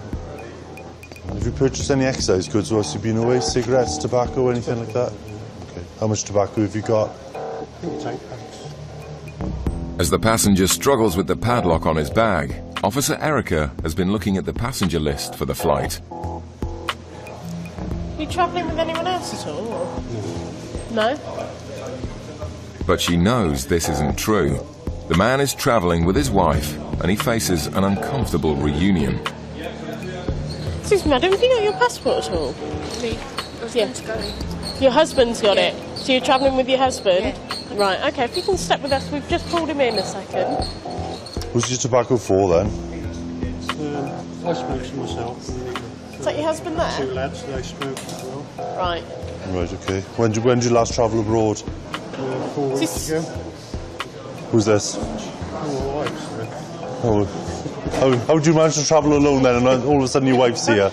Have you purchased any excise goods whilst you've been away? Cigarettes, tobacco, anything like that? Okay. How much tobacco have you got? As the passenger struggles with the padlock on his bag, Officer Erica has been looking at the passenger list for the flight. Are you travelling with anyone else at all? Or? No? But she knows this isn't true. The man is travelling with his wife and he faces an uncomfortable reunion. Excuse me, madam, have you got your passport at all? Me. Yeah. Your husband's got it? So you're travelling with your husband? Yeah. Right, okay, if you can step with us, we've just pulled him in a second. What's your tobacco for then? I smoke to myself. Is that your husband there? Two lads, they smoke as well. Right. Right, okay. When did you last travel abroad? 4 weeks ago. Who's this? My wife's there. Oh, how do you manage to travel alone then and all of a sudden your wife's here?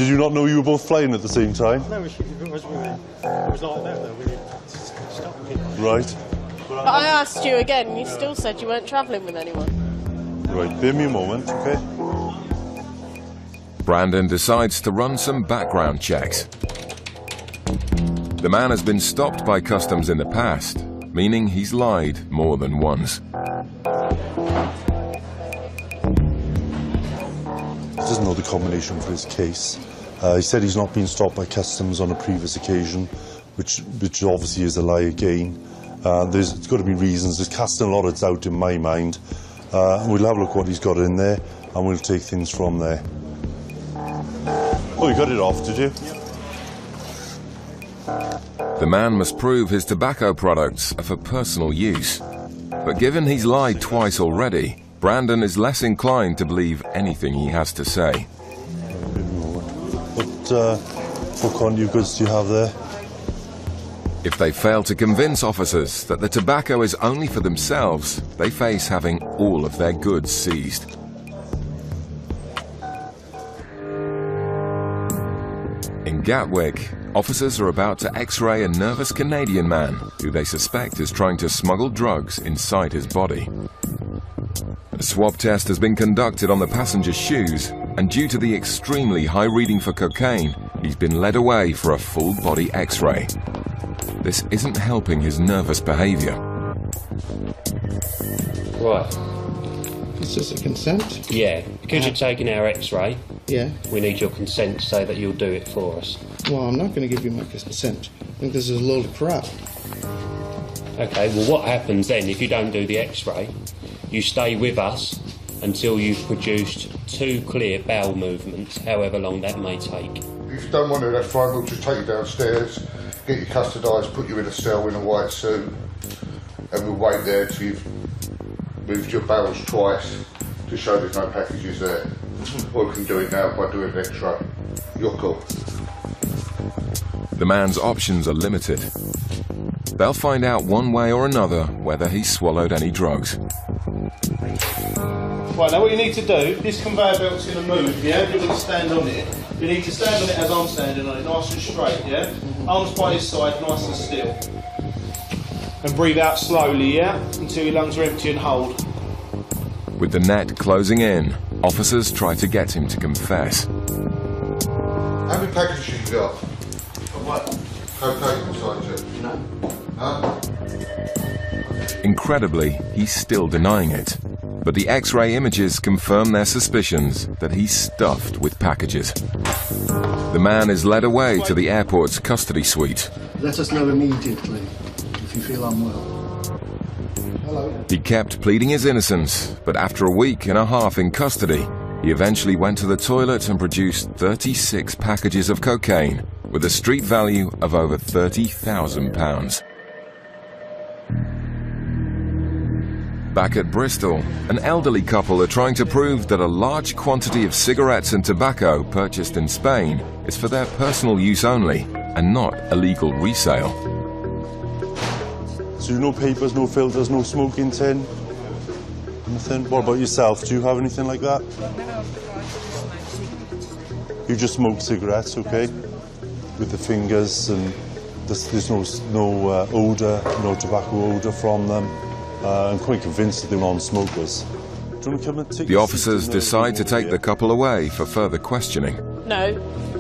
Did you not know you were both flying at the same time? No, it was like that though. We stopped and Right. But I asked you again, and you still said you weren't travelling with anyone. Right, bear me a moment, okay? Brandon decides to run some background checks. The man has been stopped by customs in the past, meaning he's lied more than once. He doesn't know the combination for his case. He said he's not been stopped by customs on a previous occasion, which obviously is a lie again. There's got to be reasons. There's casting a lot of doubt in my mind. We'll have a look what he's got in there, and we'll take things from there. Oh, you got it off, did you? The man must prove his tobacco products are for personal use. But given he's lied twice already, Brandon is less inclined to believe anything he has to say. What kind of goods do you have there? If they fail to convince officers that the tobacco is only for themselves, they face having all of their goods seized. In Gatwick, officers are about to x-ray a nervous Canadian man who they suspect is trying to smuggle drugs inside his body. A swab test has been conducted on the passenger's shoes, and due to the extremely high reading for cocaine, he's been led away for a full-body x-ray. This isn't helping his nervous behaviour. Right. Is this a consent? Yeah, because you're taking our x-ray, Yeah. we need your consent to say that you'll do it for us. Well, I'm not going to give you my consent. I think this is a load of crap. Okay, well what happens then if you don't do the x-ray? You stay with us until you've produced 2 clear bowel movements, however long that may take. If you don't want to, that's fine. We'll just take you downstairs, get you custodised, put you in a cell in a white suit, and we'll wait there till you've moved your bowels twice to show there's no packages there. Or we can do it now by doing an x-ray. You're cool. The man's options are limited. They'll find out one way or another whether he's swallowed any drugs. Right, now what you need to do, this conveyor belt's going to move, yeah? You're going to stand on it. You need to stand on it as I'm standing on it, nice and straight, yeah? Arms by his side, nice and still. And breathe out slowly, yeah? Until your lungs are empty and hold. With the net closing in, officers try to get him to confess. How many packages you got? What? Cocaine inside you? No. Huh? Incredibly, he's still denying it. But the X-ray images confirm their suspicions that he's stuffed with packages. The man is led away to the airport's custody suite. Let us know immediately if you feel unwell. Hello. He kept pleading his innocence, but after a week and a half in custody, he eventually went to the toilet and produced 36 packages of cocaine with a street value of over £30,000. Back at Bristol, an elderly couple are trying to prove that a large quantity of cigarettes and tobacco purchased in Spain is for their personal use only and not illegal resale. So no papers, no filters, no smoking tin? Nothing? What about yourself? Do you have anything like that? You just smoke cigarettes, okay? With the fingers, and there's no odour, no tobacco odour from them. I'm quite convinced that they're non-smokers. Do you want to come and take the officers decide to take the couple away for further questioning. No,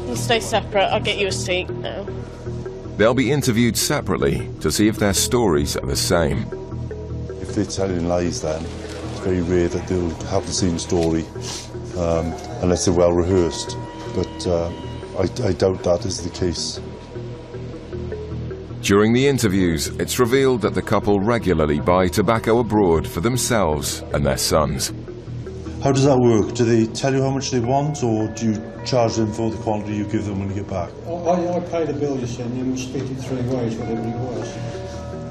you stay separate. I'll get you a seat now. They'll be interviewed separately to see if their stories are the same. If they're telling lies, then it's very rare that they'll have the same story, unless they're well rehearsed. But I doubt that is the case. During the interviews, it's revealed that the couple regularly buy tobacco abroad for themselves and their sons. How does that work? Do they tell you how much they want, or do you charge them for the quantity you give them when you get back? I pay the bill, you see, and then we split it 3 ways, whatever it was.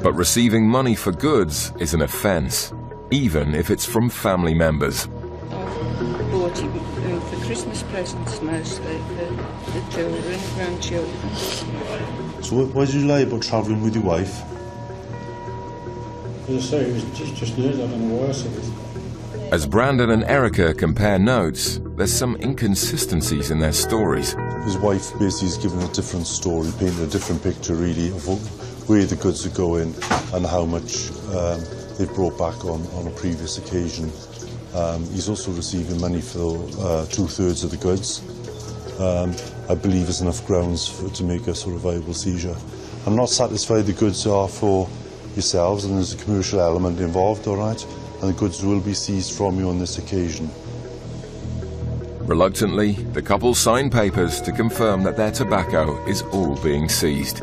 But receiving money for goods is an offence, even if it's from family members. Bought him for Christmas presents mostly, for the children, grandchildren. So why did you lie about travelling with your wife? As I say, it was just news, I don't know why I said it. As Brandon and Erica compare notes, there's some inconsistencies in their stories. His wife basically is giving a different story, painting a different picture really of where the goods are going and how much they've brought back on a previous occasion. He's also receiving money for 2/3 of the goods. I believe there's enough grounds to make a sort of viable seizure. I'm not satisfied the goods are for yourselves, and there's a commercial element involved, all right? And the goods will be seized from you on this occasion. Reluctantly, the couple sign papers to confirm that their tobacco is all being seized.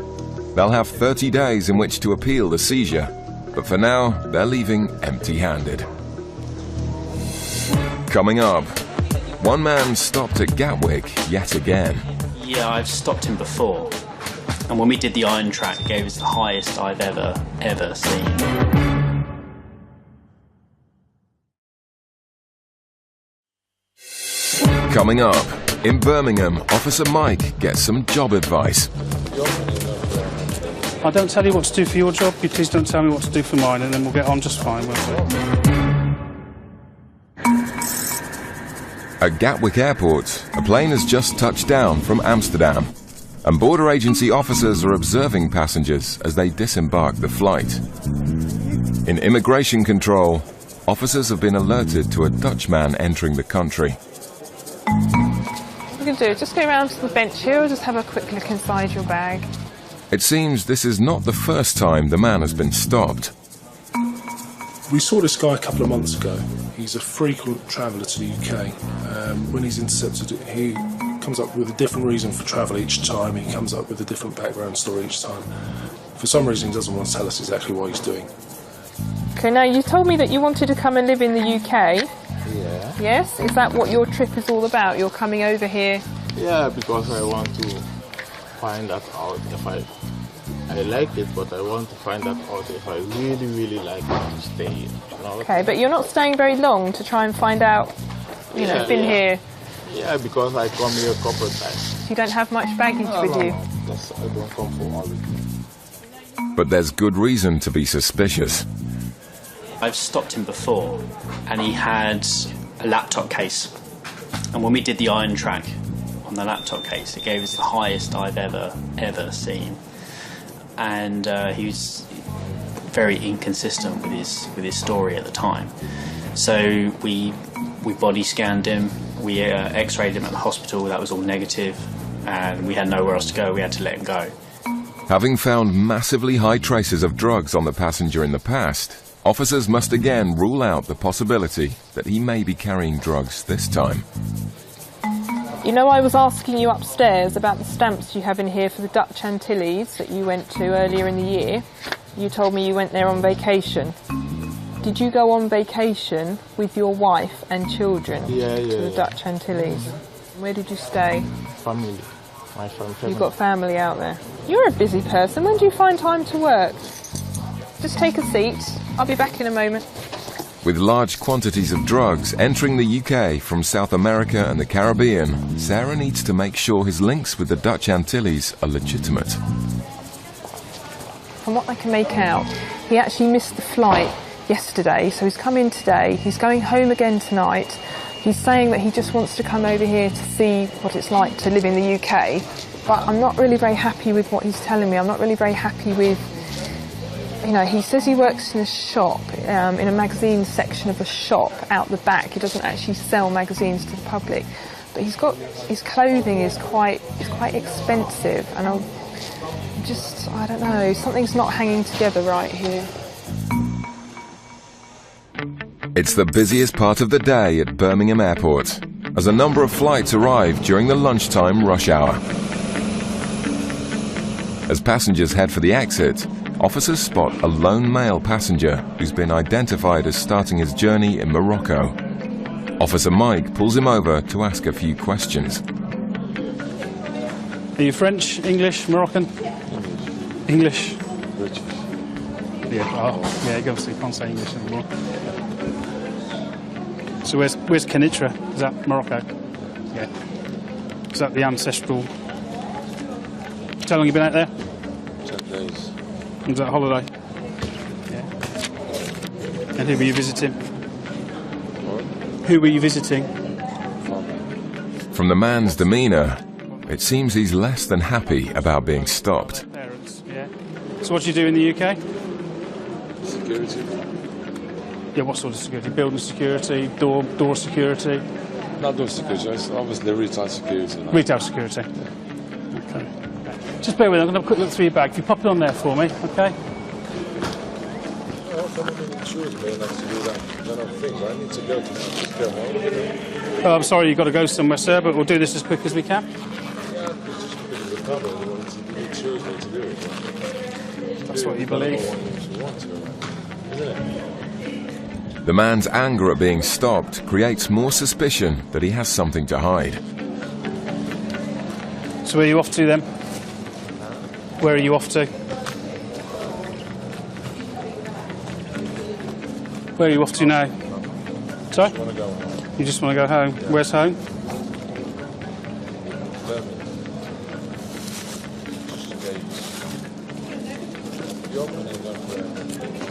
They'll have 30 days in which to appeal the seizure, but for now, they're leaving empty-handed. Coming up, one man stopped at Gatwick yet again. Yeah, I've stopped him before. And when we did the iron track, it gave us the highest I've ever seen. Coming up, in Birmingham, Officer Mike gets some job advice. I don't tell you what to do for your job, you please don't tell me what to do for mine, and then we'll get on just fine, won't we? At Gatwick Airport, a plane has just touched down from Amsterdam, and border agency officers are observing passengers as they disembark the flight. In immigration control, officers have been alerted to a Dutchman entering the country. What you can do is just go around to the bench here, or just have a quick look inside your bag. It seems this is not the first time the man has been stopped. We saw this guy a couple of months ago. He's a frequent traveller to the UK. When he's intercepted, he comes up with a different reason for travel each time. He comes up with a different background story each time. For some reason, he doesn't want to tell us exactly what he's doing. Okay, now you told me that you wanted to come and live in the UK. Yeah. Yes? Is that what your trip is all about? You're coming over here? Yeah, because I want to find that out if I like it, but I want to find that out if I really, really like it to stay here. You know? Okay, but you're not staying very long to try and find out, you know, been here. Yeah, because I come here a couple of times. You don't have much baggage with you? No, I don't come for all the time. But there's good reason to be suspicious. I've stopped him before, and he had a laptop case. And when we did the iron track on the laptop case, it gave us the highest I've ever seen. And he was very inconsistent with his story at the time. So we body scanned him, we x-rayed him at the hospital, that was all negative, and we had nowhere else to go, we had to let him go. Having found massively high traces of drugs on the passenger in the past, officers must again rule out the possibility that he may be carrying drugs this time. You know, I was asking you upstairs about the stamps you have in here for the Dutch Antilles that you went to earlier in the year. You told me you went there on vacation. Did you go on vacation with your wife and children to the Dutch Antilles? Where did you stay? Family. My family. You've got family out there. You're a busy person. When do you find time to work? Just take a seat. I'll be back in a moment. With large quantities of drugs entering the UK from South America and the Caribbean, Sarah needs to make sure his links with the Dutch Antilles are legitimate. From what I can make out, he actually missed the flight yesterday, so he's come in today. He's going home again tonight. He's saying that he just wants to come over here to see what it's like to live in the UK, but I'm not really very happy with what he's telling me. I'm not really very happy with... You know, he says he works in a shop, in a magazine section of a shop out the back. He doesn't actually sell magazines to the public, but his clothing is quite expensive, and I don't know, something's not hanging together right here. It's the busiest part of the day at Birmingham Airport, as a number of flights arrive during the lunchtime rush hour. As passengers head for the exit, officers spot a lone male passenger who's been identified as starting his journey in Morocco. Officer Mike pulls him over to ask a few questions. Are you French, English, Moroccan? English. British. Yeah, obviously you can't say English anymore. So where's Kenitra? Is that Morocco? Yeah. Is that the ancestral... How long have you been out there? 10 days. Was that a holiday? Yeah. And who were you visiting? What? Who were you visiting? From the man's demeanour, it seems he's less than happy about being stopped. Parents, yeah. So what do you do in the UK? Security. Yeah, what sort of security? Building security, door security? Not door security, it's obviously retail security. Now. Retail security. Okay. Just bear with me, I'm going to have a quick look through your bag. If you pop it on there for me, okay? Oh, I'm sorry, you've got to go somewhere, sir, but we'll do this as quick as we can. That's what you believe. The man's anger at being stopped creates more suspicion that he has something to hide. So where are you off to then? Where are you off to? Where are you off to now? Sorry? You just want to go home? Where's home?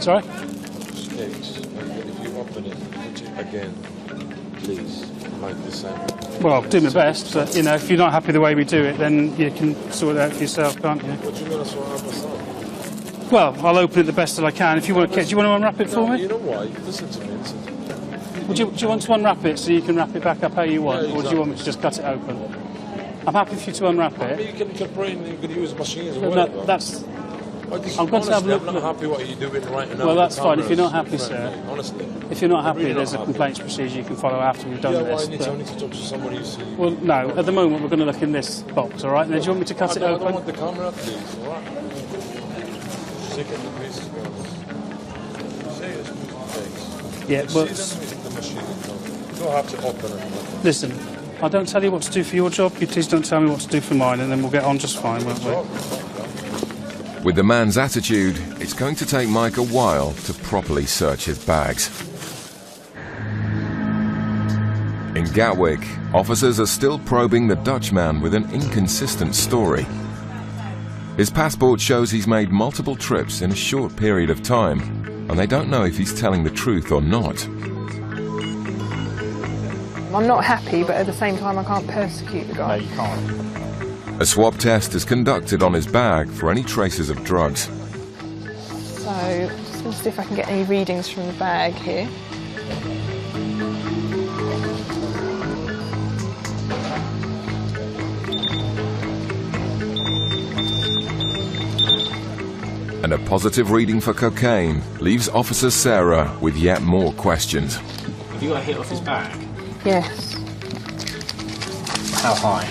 Sorry? If you open it again, please, like the same. Well, I'll do my best, but, you know, if you're not happy the way we do it, then you can sort it out for yourself, can't you? What do you mean I sort out myself? Well, I'll open it the best that I can. If you want to, do you want to unwrap it for me? You know why? Listen to me. Well, do you want to unwrap it so you can wrap it back up how you want, or do you want me to just cut it open? I'm happy for you to unwrap it. I mean, you can pray and you can use machines or No, whatever. that's... I'm going to have a look. I'm not happy what you're doing right now. Well, that's fine. If you're not happy, sir. Honestly. If you're not happy, really there's not a happy. complaints procedure you can follow after we've done Yeah, this. I need to talk to somebody you see. Well, no. At the moment, we're going to look in this box, all right? Then do you want me to cut it I open? don't want the camera, please, all right? Sick of the piece, to be honest. Say it's face. Yeah, You but... see them with the machine, you don't have to open it. Listen, I don't tell you what to do for your job. You please don't tell me what to do for mine, and then we'll get on just fine, won't we? With the man's attitude, it's going to take Mike a while to properly search his bags. In Gatwick, officers are still probing the Dutchman with an inconsistent story. His passport shows he's made multiple trips in a short period of time, and they don't know if he's telling the truth or not. I'm not happy, but at the same time I can't persecute the guy. No, you can't. A swab test is conducted on his bag for any traces of drugs. So, just going to see if I can get any readings from the bag here. And a positive reading for cocaine leaves Officer Sarah with yet more questions. Have you got a hit off his bag? Yes. How high?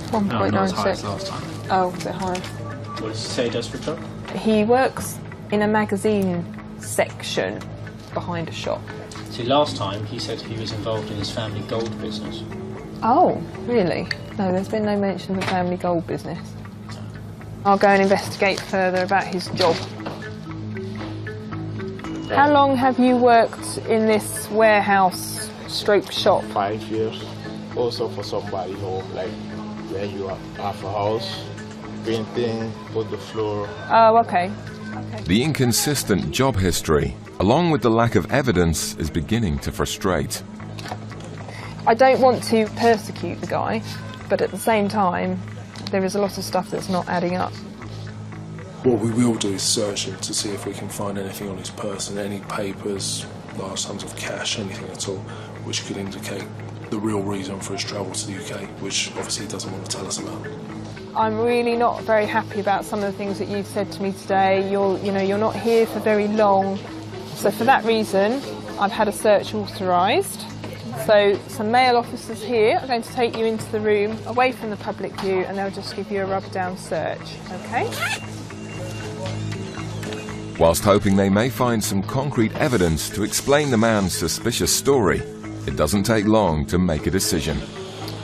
1.96. No, not as high as last time. Oh, a bit higher. What does he say he does for a job? He works in a magazine section behind a shop. See, last time he said he was involved in his family gold business. Oh, really? No, there's been no mention of the family gold business. I'll go and investigate further about his job. How long have you worked in this warehouse stroke shop? 5 years. Also for somebody who, like, when you have a house, painting, put the floor. Oh, okay. The inconsistent job history, along with the lack of evidence, is beginning to frustrate. I don't want to persecute the guy, but at the same time, there is a lot of stuff that's not adding up. What we will do is search him to see if we can find anything on his person, any papers, large sums of cash, anything at all, which could indicate the real reason for his travel to the UK, which obviously he doesn't want to tell us about. I'm really not very happy about some of the things that you've said to me today. You're not here for very long. So for that reason, I've had a search authorised. So some male officers here are going to take you into the room away from the public view, and they'll just give you a rub-down search, okay? Whilst hoping they may find some concrete evidence to explain the man's suspicious story, it doesn't take long to make a decision.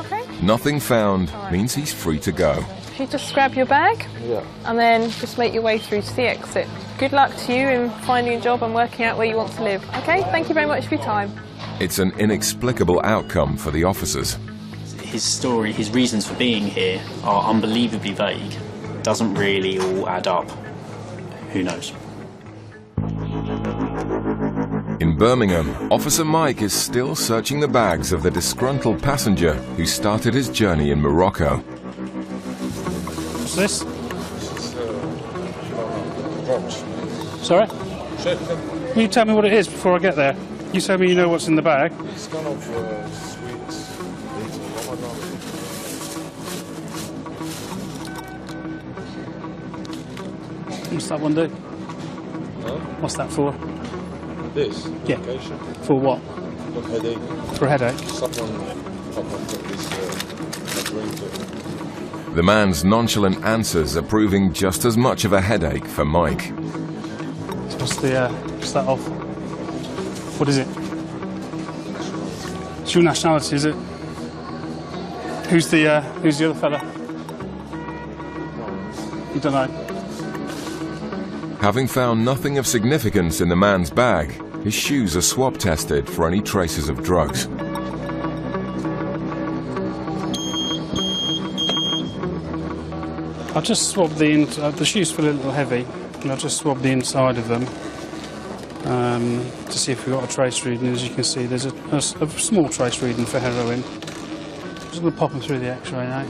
Okay. Nothing found means he's free to go. If you just grab your bag, Yeah. and then just make your way through to the exit. Good luck to you in finding a job and working out where you want to live. Okay, thank you very much for your time. It's an inexplicable outcome for the officers. His story, his reasons for being here are unbelievably vague. Doesn't really all add up. Who knows? In In Birmingham, Officer Mike is still searching the bags of the disgruntled passenger who started his journey in Morocco. What's this? Rocks. Sorry? Check them. Will you tell me what it is before I get there? You tell me you know what's in the bag. It's kind of sweets. What's that one do? Huh? What's that for? This? Yeah. Medication. For what? For headache. For a headache? Someone put this drink to it. The man's nonchalant answers are proving just as much of a headache for Mike. What's that of? What is it? It's your nationality, is it? Who's the other fella? You don't know. Having found nothing of significance in the man's bag, his shoes are swab tested for any traces of drugs. I'll just swab the shoes feel a little heavy, and I'll just swab the inside of them to see if we've got a trace reading. As you can see, there's a small trace reading for heroin. Just going to pop them through the X-ray now.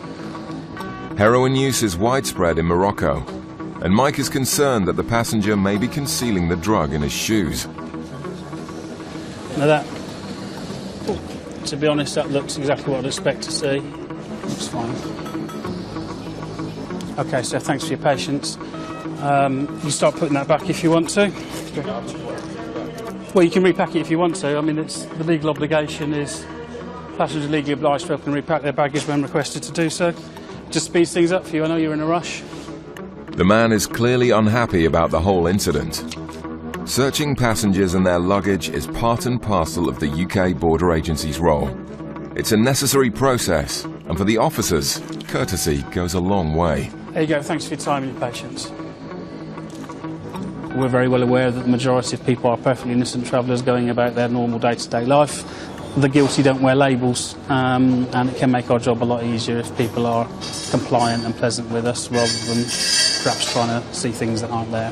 Heroin use is widespread in Morocco, and Mike is concerned that the passenger may be concealing the drug in his shoes. Now that, to be honest, that looks exactly what I'd expect to see. Looks fine. Okay, so thanks for your patience. You can start putting that back if you want to. Well, you can repack it if you want to. I mean, the legal obligation is passengers legally obliged to open and repack their baggage when requested to do so. Just speeds things up for you. I know you're in a rush. The man is clearly unhappy about the whole incident. Searching passengers and their luggage is part and parcel of the UK Border Agency's role. It's a necessary process, and for the officers, courtesy goes a long way. There you go. Thanks for your time and your patience. We're very well aware that the majority of people are perfectly innocent travellers going about their normal day-to-day life. The guilty don't wear labels, and it can make our job a lot easier if people are compliant and pleasant with us rather than perhaps trying to see things that aren't there.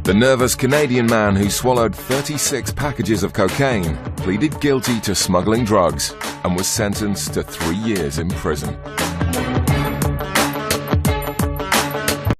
The nervous Canadian man who swallowed 36 packages of cocaine pleaded guilty to smuggling drugs and was sentenced to 3 years in prison.